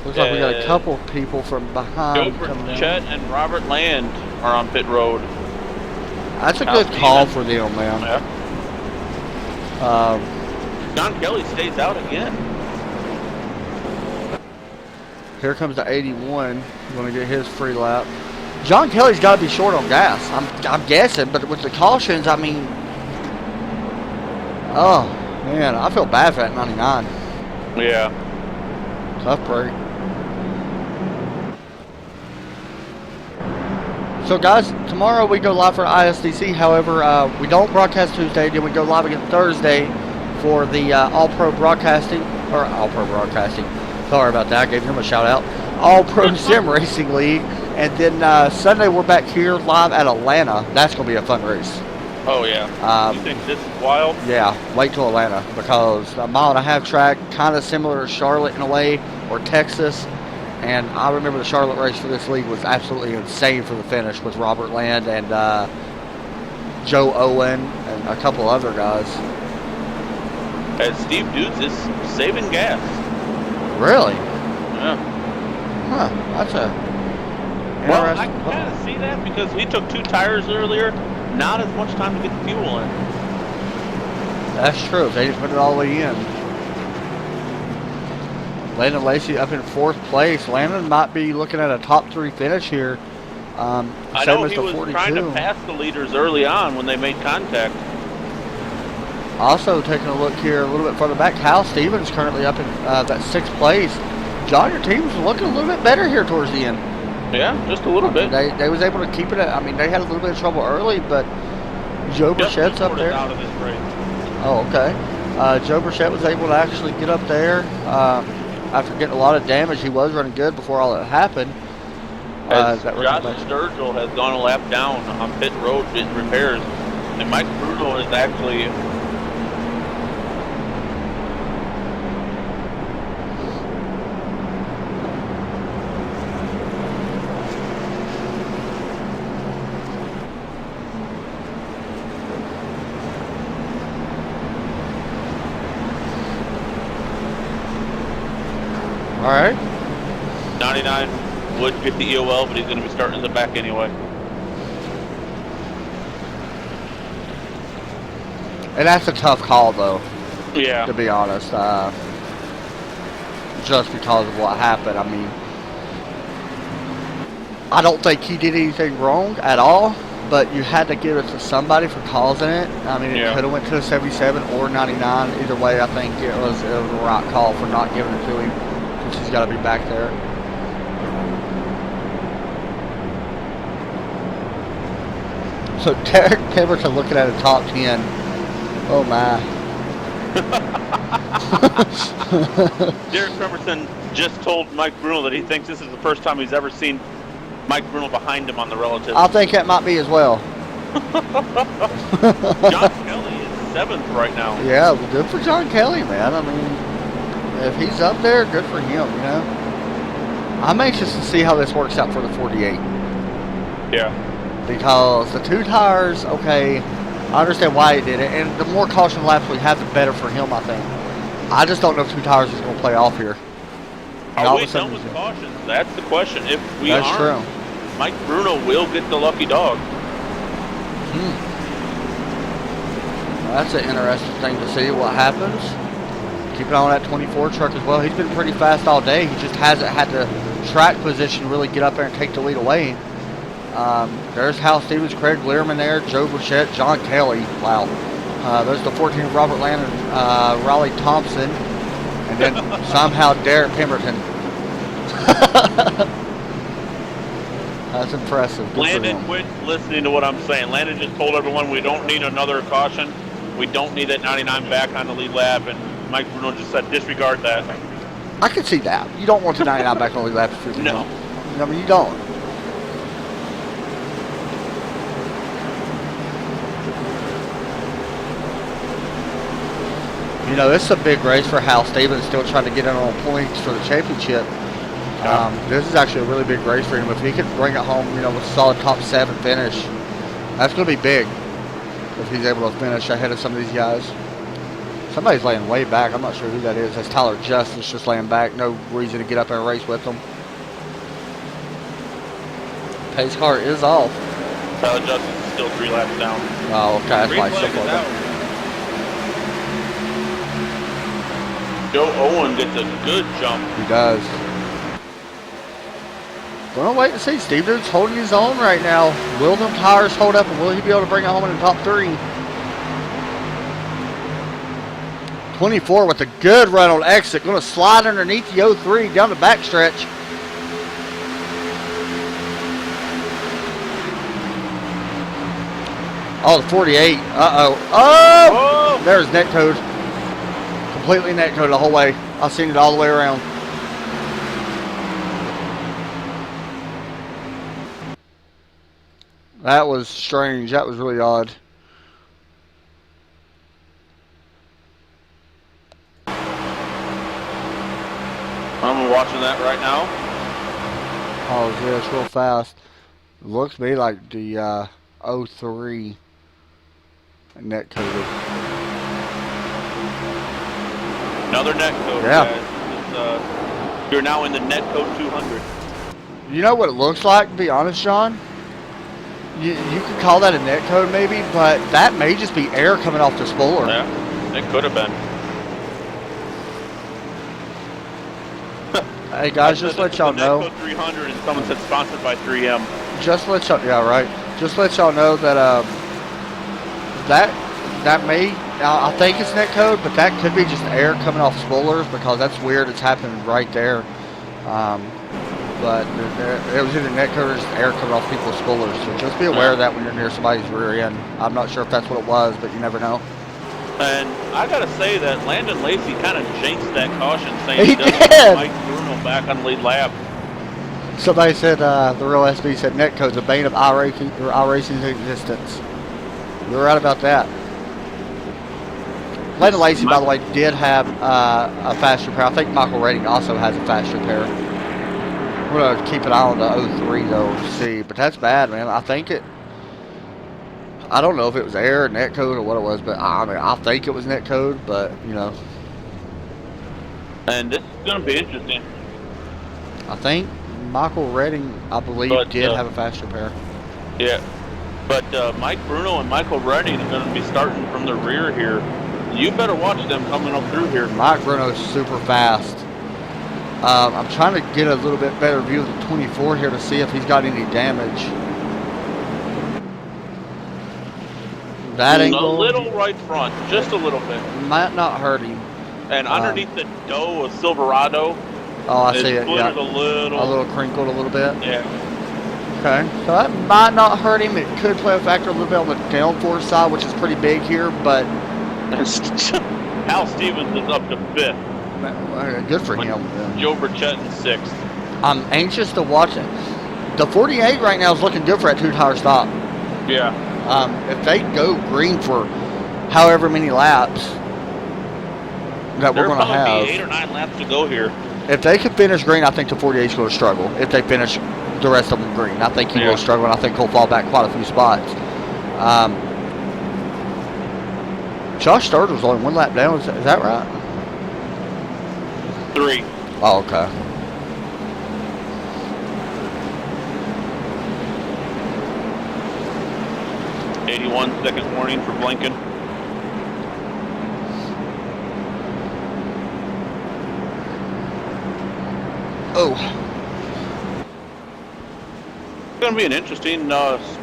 Looks like we got a couple people from behind Joe coming in. Chet and Robert Land are on pit road. That's a good call for them, man. Yeah. John Kelly stays out again. Here comes the 81. Going to get his free lap. John Kelly's got to be short on gas. I'm guessing, but with the cautions, I mean, oh man, I feel bad for that 99. Yeah. Tough break. So guys, tomorrow we go live for ISDC. However, we don't broadcast Tuesday. Then we go live again Thursday for the All-Pro Broadcasting, or All-Pro Broadcasting. Sorry about that. I gave him a shout out. All-Pro Sim Racing League. And then Sunday we're back here live at Atlanta. That's going to be a fun race. Oh, yeah. You think this is wild? Yeah, wait till Atlanta because a 1.5 mile track, kind of similar to Charlotte in a way, or Texas. And I remember the Charlotte race for this league was absolutely insane for the finish with Robert Land and Joe Owen and a couple other guys. As Steve Dukes is saving gas. Really? Yeah. Huh, that's a... Well, I can kind of see that because he took 2 tires earlier. Not as much time to get the fuel in. That's true. They didn't put it all the way in. Landon Lacey up in 4th place. Landon might be looking at a top 3 finish here. I know he was trying to pass the leaders early on when they made contact. Also taking a look here a little bit further back, Kyle Stevens currently up in that 6th place. John, your team's looking a little bit better here towards the end. Yeah, just a little bit. They was able to keep it. I mean, they had a little bit of trouble early, but Joe Burchett's up there. Out of this race. Oh, okay. Joe Burchett was able to actually get up there after getting a lot of damage. He was running good before all that happened. Josh Sturgill has gone a lap down on pit road getting repairs, and Mike Bruno is actually. All right. 99 would get the EOL, but he's going to be starting in the back anyway. And that's a tough call, though. Yeah. To be honest, just because of what happened. I mean, I don't think he did anything wrong at all, but you had to give it to somebody for causing it. I mean, it could have went to a 77 or 99. Either way, I think it was the right call for not giving it to him, since he's got to be back there. So Derek Pemberton looking at a top 10. Oh my. Derek Pemberton just told Mike Bruno that he thinks this is the first time he's ever seen Mike Bruno behind him on the relative. I think that might be as well. John Kelly is 7th right now. Yeah, well, good for John Kelly, man. I mean, if he's up there, good for him, you know. I'm anxious to see how this works out for the 48. Yeah. Because the 2 tires, okay, I understand why he did it. And the more caution laps we have, the better for him, I think. I just don't know if 2 tires is going to play off here. Are we done with cautions? That's the question. If we aren't, true. Mike Bruno will get the lucky dog. That's an interesting thing to see what happens. Keep an eye on that 24 truck as well. He's been pretty fast all day. He just hasn't had the track position really get up there and take the lead away. There's Hal Stevens, Craig Learman there, Joe Burchett, John Kelly. Wow. There's the 14 Robert Land and Raleigh Thompson. And then somehow Derek Pemberton. That's impressive. Good for Landon, him. quit listening to what I'm saying. Landon just told everyone we don't need another caution. We don't need that 99 back on the lead lap, and Mike Bruno just said disregard that. I can see that. You don't want the 99 back on the lap. No. I mean, you don't. You know, this is a big race for Hal Stevens, still trying to get in on points for the championship. This is actually a really big race for him. If he could bring it home, you know, with a solid top 7 finish, that's going to be big if he's able to finish ahead of some of these guys. Somebody's laying way back. I'm not sure who that is. That's Tyler Justice just laying back. No reason to get up and race with them. Pace car is off. Tyler Justice is still 3 laps down. Oh, okay. That's why he's so Green flag far is back. out. Joe Owen gets a good jump. He does. Well, wait and see. Steve Duke's holding his own right now. Will them tires hold up, and will he be able to bring it home in the top 3? 24 with a good run on exit. Going to slide underneath the 03 down the backstretch. Oh, the 48. Uh-oh. Oh! There's net code. Completely net code the whole way. I've seen it all the way around. That was strange. That was really odd. I'm watching that right now. Oh, yeah, it's real fast. It looks to me like the 03 net coded. Another net code. Yeah. It's, you're now in the net code 200. You know what it looks like, to be honest, John? You could call that a net code maybe, but that may just be air coming off the spoiler. Yeah, it could have been. Hey guys, just let y'all know. Net code 300 and someone said sponsored by 3M. Just let y'all, yeah, right. Just let y'all know that that may, I think it's net code, but that could be just air coming off spoilers because that's weird. It's happening right there. But it was either net code or just air coming off people's spoilers. So just be aware of that when you're near somebody's rear end. I'm not sure if that's what it was, but you never know. And I gotta say that Landon Lacey kind of jinxed that caution, saying He doesn't did. want Mike Bruno back on lead lap. Somebody said, the real SB said netcode's a bane of iRacing's existence. You're right about that. Landon Lacey, by the way, did have a faster pair. I think Michael Redding also has a faster pair. We're going to keep an eye on the 03 though to see. But that's bad, man. I think it... I don't know if it was air, netcode, or what it was, but I mean, I think it was netcode, but, you know. And this is going to be interesting. I think Michael Redding, I believe, did have a faster pair. Yeah. But Mike Bruno and Michael Redding are going to be starting from the rear here. You better watch them coming up through here. Mike Bruno's super fast. I'm trying to get a little bit better view of the 24 here to see if he's got any damage. That angle, a little right front, just a little bit. might not hurt him. And underneath the dough of Silverado, Oh, I see it. Yeah, a little. a little crinkled a little bit. Yeah. Okay, so that might not hurt him. It could play a factor a little bit on the downforce side, which is pretty big here, but Hal Stevens is up to 5th. good for him. Joe Burchett in 6th. I'm anxious to watch it. The 48 right now is looking good for that 2-tire stop. Yeah. If they go green for however many laps that we're going to have. There'll probably be 8 or 9 laps to go here. If they can finish green, I think the 48 is going to struggle. If they finish the rest of them green, I think he will struggle, and I think he'll fall back quite a few spots. Josh Sturgill's only 1 lap down. Is that right? 3. Oh, okay. Second warning for blinking. Oh. It's going to be an interesting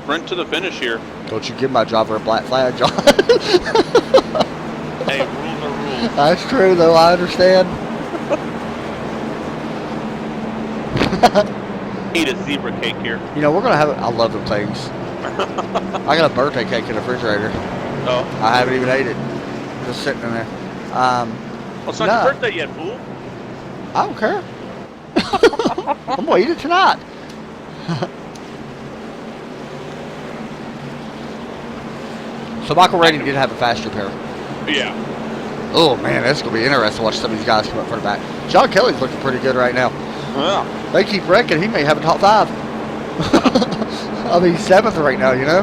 sprint to the finish here. Don't you give my driver a black flag, John. Hey, rules are rules. That's true, though. I understand. Eat a zebra cake here. You know, we're going to have, I love them things. I got a birthday cake in the refrigerator. Oh. I haven't even ate it. Just sitting in there. Well, it's not your birthday yet, fool. I don't care. I'm going to eat it tonight. So Michael Rainey did have a fast repair. Yeah. Oh man, that's gonna be interesting to watch some of these guys come up for the back. John Kelly's looking pretty good right now. Yeah. They keep wrecking, he may have a top 5. I mean, he's 7th right now, you know?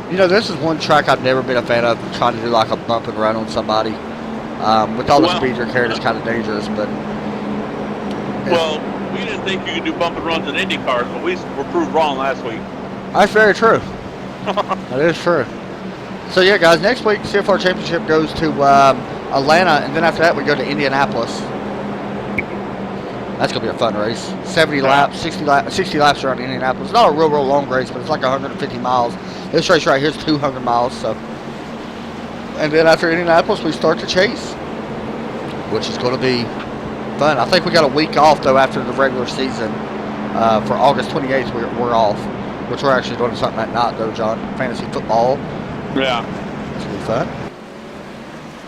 You know, this is one track I've never been a fan of, trying to do like a bump and run on somebody. With all the speed you're carrying, it's kind of dangerous, but... Well, we didn't think you could do bump and runs in Indy cars, but we were proved wrong last week. That's very true. That is true. So yeah, guys, next week CFR Championship goes to Atlanta, and then after that we go to Indianapolis. That's gonna be a fun race. 70 laps, 60 laps around Indianapolis. Not a real long race, but it's like 150 miles. This race right here is 200 miles. So, and then after Indianapolis, we start the chase, which is going to be fun. I think we got a week off though after the regular season. For August 28th, we're off. Which we're actually doing something at night though, John. Fantasy football. Yeah. It's gonna be fun.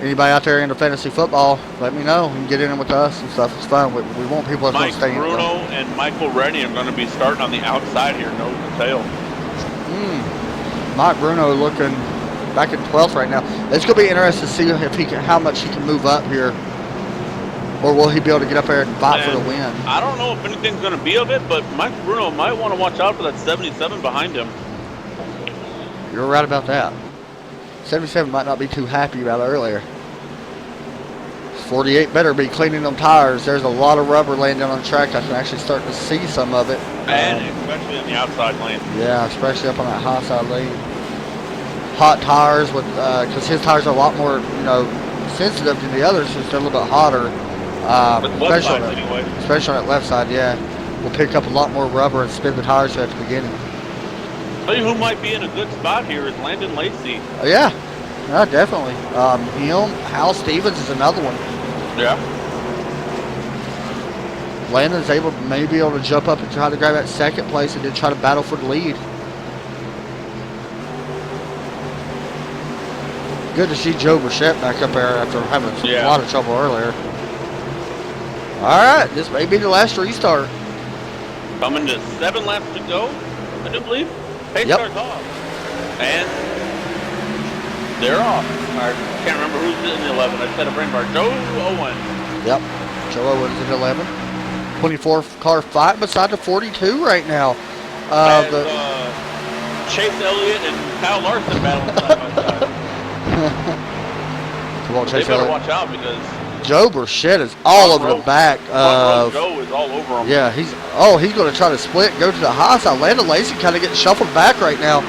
Anybody out there into fantasy football, let me know. You can get in with us and stuff. It's fun. We want people to stay in. Mike Bruno and Michael Rennie are going to be starting on the outside here, nose and tail. Mike Bruno looking back in 12th right now. It's going to be interesting to see if he can, how much he can move up here. Or will he be able to get up there and fight for the win? I don't know if anything's going to be of it, but Mike Bruno might want to watch out for that 77 behind him. You're right about that. 77 might not be too happy about earlier. 48 better be cleaning them tires. There's a lot of rubber laying down on the track. I can actually start to see some of it. And especially in the outside lane. Yeah, especially up on that high side lane. Hot tires with because his tires are a lot more, you know, sensitive than the others, since they're a little bit hotter. Especially on that left side, yeah. We'll pick up a lot more rubber and spin the tires at the beginning. Tell you who might be in a good spot here is Landon Lacey. Yeah, definitely. Him, Hal Stevens is another one. Yeah. Landon's maybe able to jump up and try to grab that second place and then try to battle for the lead. Good to see Joe Burchett back up there after having a lot of trouble earlier. All right, this may be the last restart. Coming to 7 laps to go, I do believe. Pace starts off. And they're off. I can't remember who's in the 11. I said a brain bar. Joe Owens. Yep, Joe Owens in 11. 24 car fight beside the 42 right now. Chase Elliott and Kyle Larson battling side by side. Come on, Chase They better Elliott. watch out because Joe Burchett is all over the back. Joe is all over him. Yeah, he's going to try to split, go to the high side. Landon Lacey kind of getting shuffled back right now.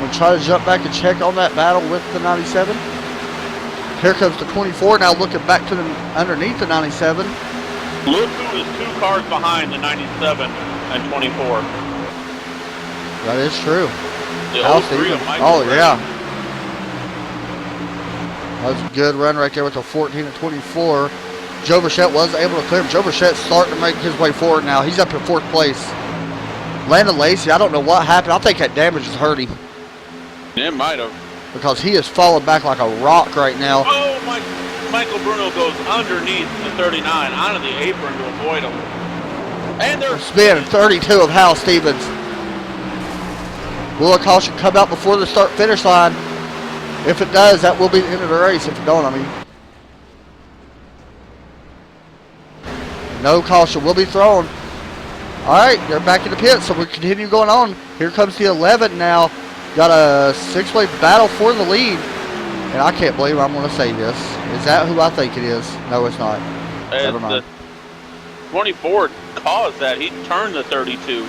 We'll try to jump back and check on that battle with the 97. Here comes the 24 now, looking back to the underneath the 97. Look who is 2 cars behind the 97 and 24. That is true. The Hal 03 Stevens. of Michael Oh, Rennie. yeah. That was a good run right there with the 14 and 24. Joe Burchett was able to clear him. Joe Burchett's starting to make his way forward now. He's up in 4th place. Landon Lacey, I don't know what happened. I think that damage has hurt him. It might have. Because he is falling back like a rock right now. Oh, Michael Bruno goes underneath the 39 onto the apron to avoid him. And they're Spin 32 of Hal Stevens. Will a caution come out before the start-finish line? If it does, that will be the end of the race. If it don't, I mean. No caution will be thrown. All right, they're back in the pit, so we continue going on. Here comes the 11 now. Got a 6-way battle for the lead. And I can't believe I'm going to say this. Is that who I think it is? No, it's not. Never mind. The 24 caused that. He turned the 32.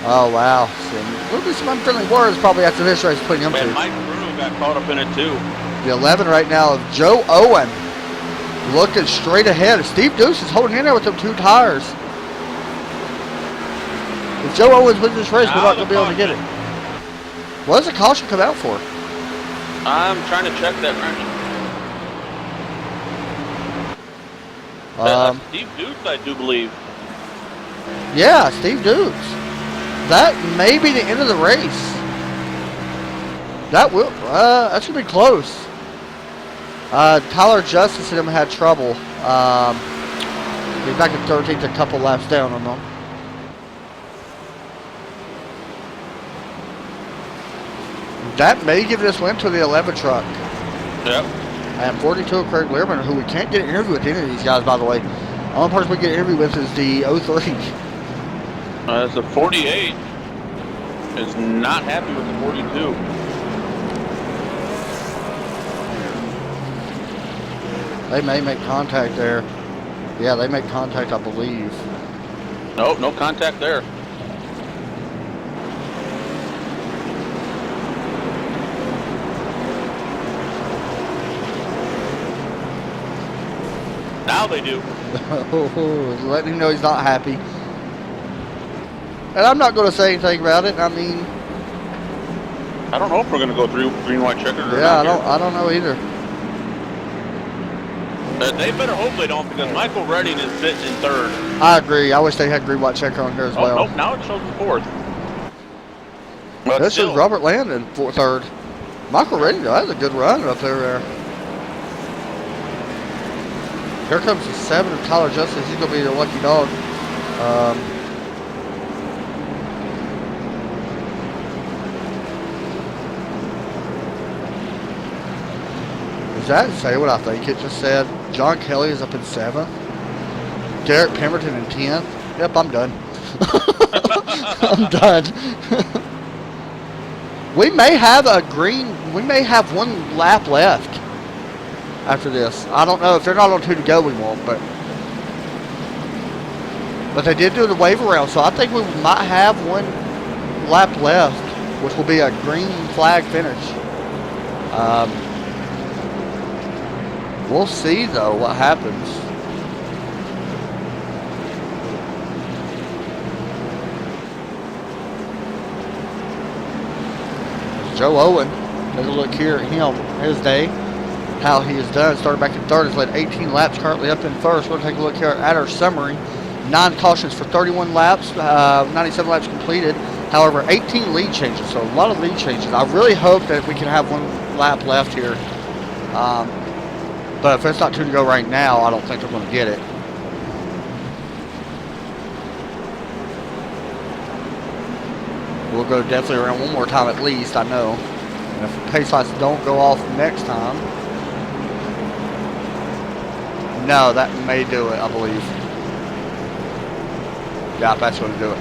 Oh, wow. So, there'll be some unfriendly words probably after this race between them two. And Mike Bruno got caught up in it too. The 11 right now of Joe Owen. Looking straight ahead. Steve Deuce is holding in there with them 2 tires. If Joe Owens wins this race, we're not going to be able to get it. What does the caution come out for? I'm trying to check that right now. Steve Dukes, I do believe. Yeah, Steve Dukes. That may be the end of the race. That's gonna be close. Tyler Justice and him had trouble. He's back in 13th, a couple laps down on them. That may give this win to the 11 truck. Yep. And 42 Craig Learman, who we can't get an interview with any of these guys, by the way. The only person we get an interview with is the 03. The 48 is not happy with the 42. They may make contact there. Yeah, they make contact, I believe. Nope, no contact there. Now they do. Letting him know he's not happy. And I'm not going to say anything about it. I mean, I don't know if we're going to go through green, white checker or yeah, not. I don't know either. They better hope they don't, because Michael Redding is sitting in third. I agree. I wish they had green, white checker on here as well. Nope, now it shows in fourth. But This still, is Robert Land in third. Michael Redding, though, that's a good run up there. Here comes the 7 of Tyler Justice. He's going to be the lucky dog. Does that say what I think it just said? John Kelly is up in 7th. Derek Pemberton in 10th. Yep, I'm done. I'm done. We may have one lap left after this. I don't know. If they're not on 2 to go, we won't, but they did do the wave around, so I think we might have one lap left, which will be a green flag finish. We'll see, though, what happens. Joe Owen, take a look here at him, his day, how he has done. Started back in third, has led 18 laps, currently up in first. We're going to take a look here at our summary. 9 cautions for 31 laps, 97 laps completed. However, 18 lead changes, so a lot of lead changes. I really hope that we can have one lap left here. But if it's not 2 to go right now, I don't think they're going to get it. We'll go definitely around one more time at least, I know. And if the pace lights don't go off next time. No, that may do it, I believe. Yeah, that's going to do it.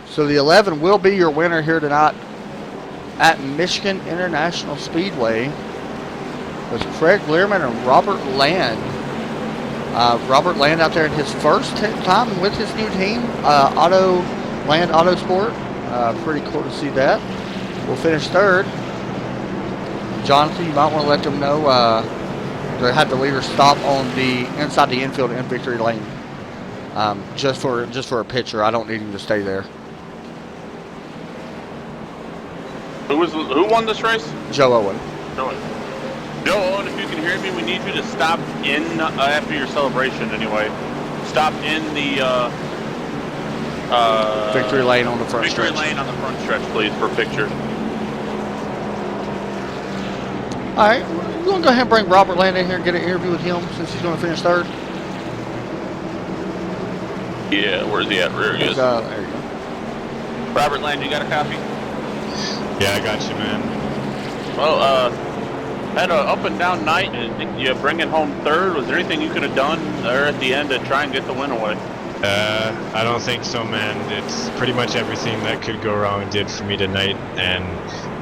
So the 11 will be your winner here tonight at Michigan International Speedway with Craig Learman and Robert Land. Robert Land out there in his first time with his new team, Land Autosport. Pretty cool to see that. We'll finish third. Jonathan, you might want to let them know to have the leader stop on the inside the infield in victory lane. Just for a picture. I don't need him to stay there. Who won this race? Joe Owen. Joe Owen, if you can hear me, we need you to stop in after your celebration. Anyway, stop in the victory lane on the front victory stretch. lane on the front stretch, please, for pictures. All right, you want to go ahead and bring Robert Land in here and get an interview with him since he's going to finish third? Yeah, where's he at? There he is. There you go. Robert Land, you got a copy? Yeah, I got you, man. Well, had an up and down night, and I think you bringing home third. Was there anything you could have done there at the end to try and get the win away? I don't think so, man. It's pretty much everything that could go wrong did for me tonight, and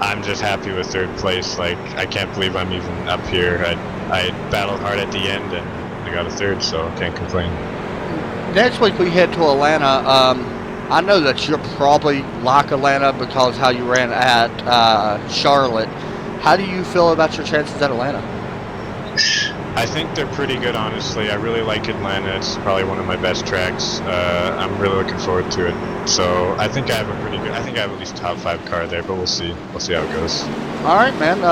I'm just happy with third place. Like, I can't believe I'm even up here. I battled hard at the end, and I got a third, so can't complain. Next week we head to Atlanta. I know that you're probably like Atlanta because how you ran at Charlotte. How do you feel about your chances at Atlanta? I think they're pretty good, honestly. I really like Atlanta. It's probably one of my best tracks. I'm really looking forward to it. So I think I have a pretty good. I think I have at least top 5 car there, but we'll see. We'll see how it goes. All right, man.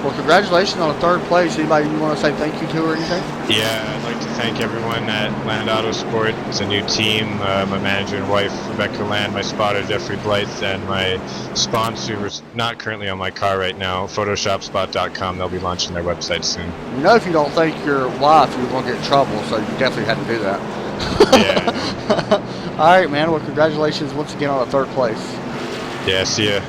Well, congratulations on the 3rd place. Anybody you want to say thank you to or anything? Yeah, I'd like to thank everyone at Land Autosport. It's a new team. My manager and wife, Rebecca Land, my spotter, Jeffrey Blythe, and my sponsor, who's not currently on my car right now, PhotoshopSpot.com. They'll be launching their website soon. You know, if you don't thank your wife, you're going to get in trouble, so you definitely had to do that. Yeah. All right, man. Well, congratulations once again on the 3rd place. Yeah, see ya.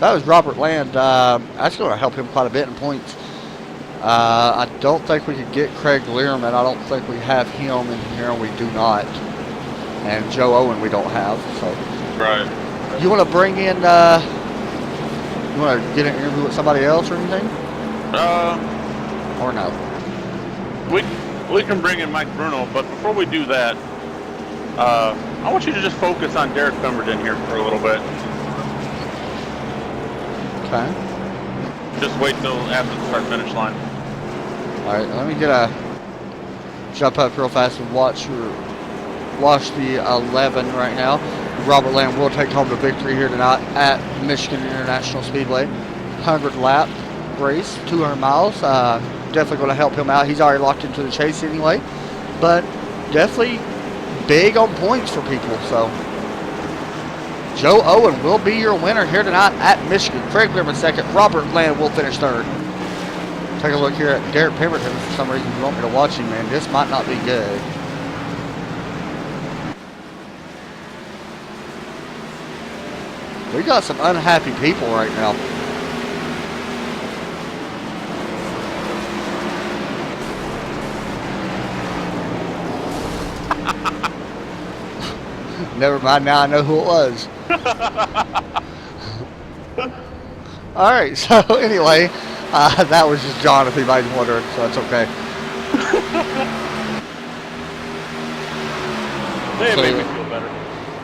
That was Robert Land. That's going to help him quite a bit in points. I don't think we could get Craig Learman. I don't think we have him in here, and we do not. And Joe Owen we don't have. So. Right. You want to bring in, you want to get an interview with somebody else or anything? Or no? We can bring in Mike Bruno, but before we do that, I want you to just focus on Derek Pemberton here for a little bit. Okay. Just wait till after the start-finish line. All right, let me get a jump up real fast and watch the 11 right now. Robert Land will take home the victory here tonight at Michigan International Speedway. 100 lap race, 200 miles. Definitely going to help him out. He's already locked into the chase anyway, but definitely big on points for people. So Joe Owen will be your winner here tonight at Michigan. Craig Learman 2nd. Robert Land will finish 3rd. Take a look here at Derek Pemberton. For some reason you want me to watch him, man. This might not be good. We got some unhappy people right now. Never mind, now I know who it was. All right, so anyway, that was just John, if anybody's wondering, so that's okay. It made me feel better.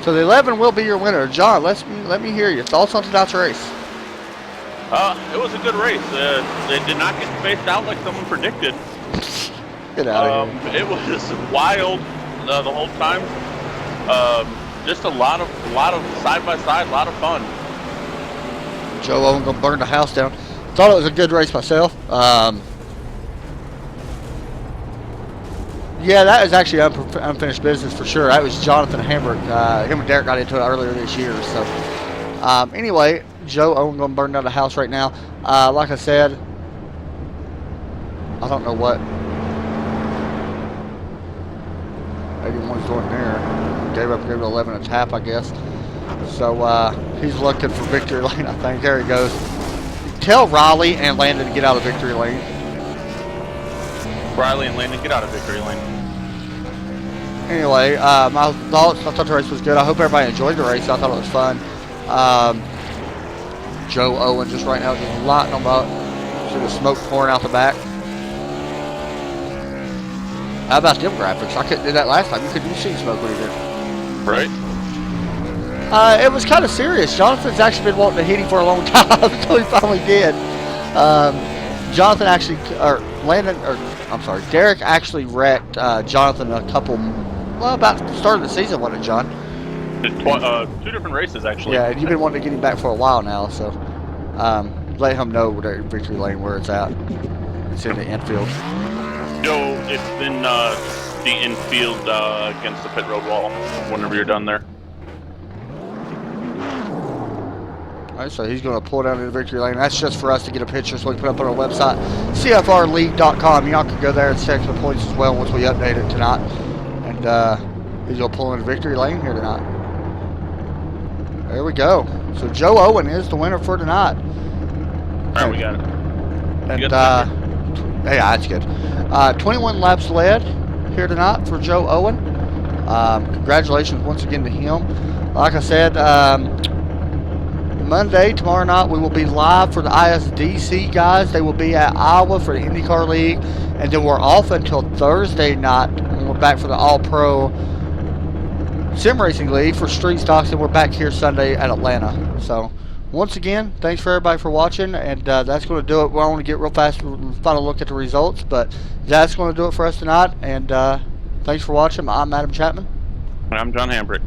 So the 11 will be your winner. John, let me hear your thoughts on tonight's race. It was a good race. They did not get spaced out like someone predicted. Get out of here. It was wild the whole time. Just a lot of side by side, a lot of fun. Joe Owen gonna burn the house down. Thought it was a good race myself. Yeah, that is actually unfinished business for sure. That was Jonathan Hamburg. Him and Derek got into it earlier this year. So anyway, Joe Owen gonna burn down the house right now. Like I said, I don't know what 81's doing there. Gave 11 a tap, I guess. So he's looking for victory lane, I think. There he goes. Tell Riley and Landon to get out of victory lane. Riley and Landon, get out of victory lane. Anyway, my thoughts. I thought the race was good. I hope everybody enjoyed the race. I thought it was fun. Joe Owen just right now just lighting them up. See the smoke pouring out the back. How about them graphics? I couldn't do that last time. You couldn't see smoke when he did. Right. It was kind of serious. Jonathan's actually been wanting to hit him for a long time until he finally did. Jonathan actually, Derek actually wrecked Jonathan a couple, about the start of the season, wasn't it, John? 2 different races, actually. Yeah, and you've been wanting to get him back for a while now, so let him know where victory lane where it's at. It's in the infield. No, it's in the infield against the pit road wall whenever you're done there. All right, so he's going to pull down to the victory lane. That's just for us to get a picture so we can put up on our website, CFRleague.com. Y'all can go there and check the points as well once we update it tonight. And he's going to pull into victory lane here tonight. There we go. So Joe Owen is the winner for tonight. All right, we got it. And yeah, that's good. 21 laps led here tonight for Joe Owen. Congratulations once again to him. Like I said, Monday, tomorrow night, we will be live for the ISDC guys. They will be at Iowa for the IndyCar League. And then we're off until Thursday night when we're back for the All-Pro Sim Racing League for Street Stocks. And we're back here Sunday at Atlanta. So once again, thanks for everybody for watching, and that's going to do it. We want to get real fast final look at the results, but that's going to do it for us tonight. And thanks for watching. I'm Adam Chapman. And I'm John Hambrick.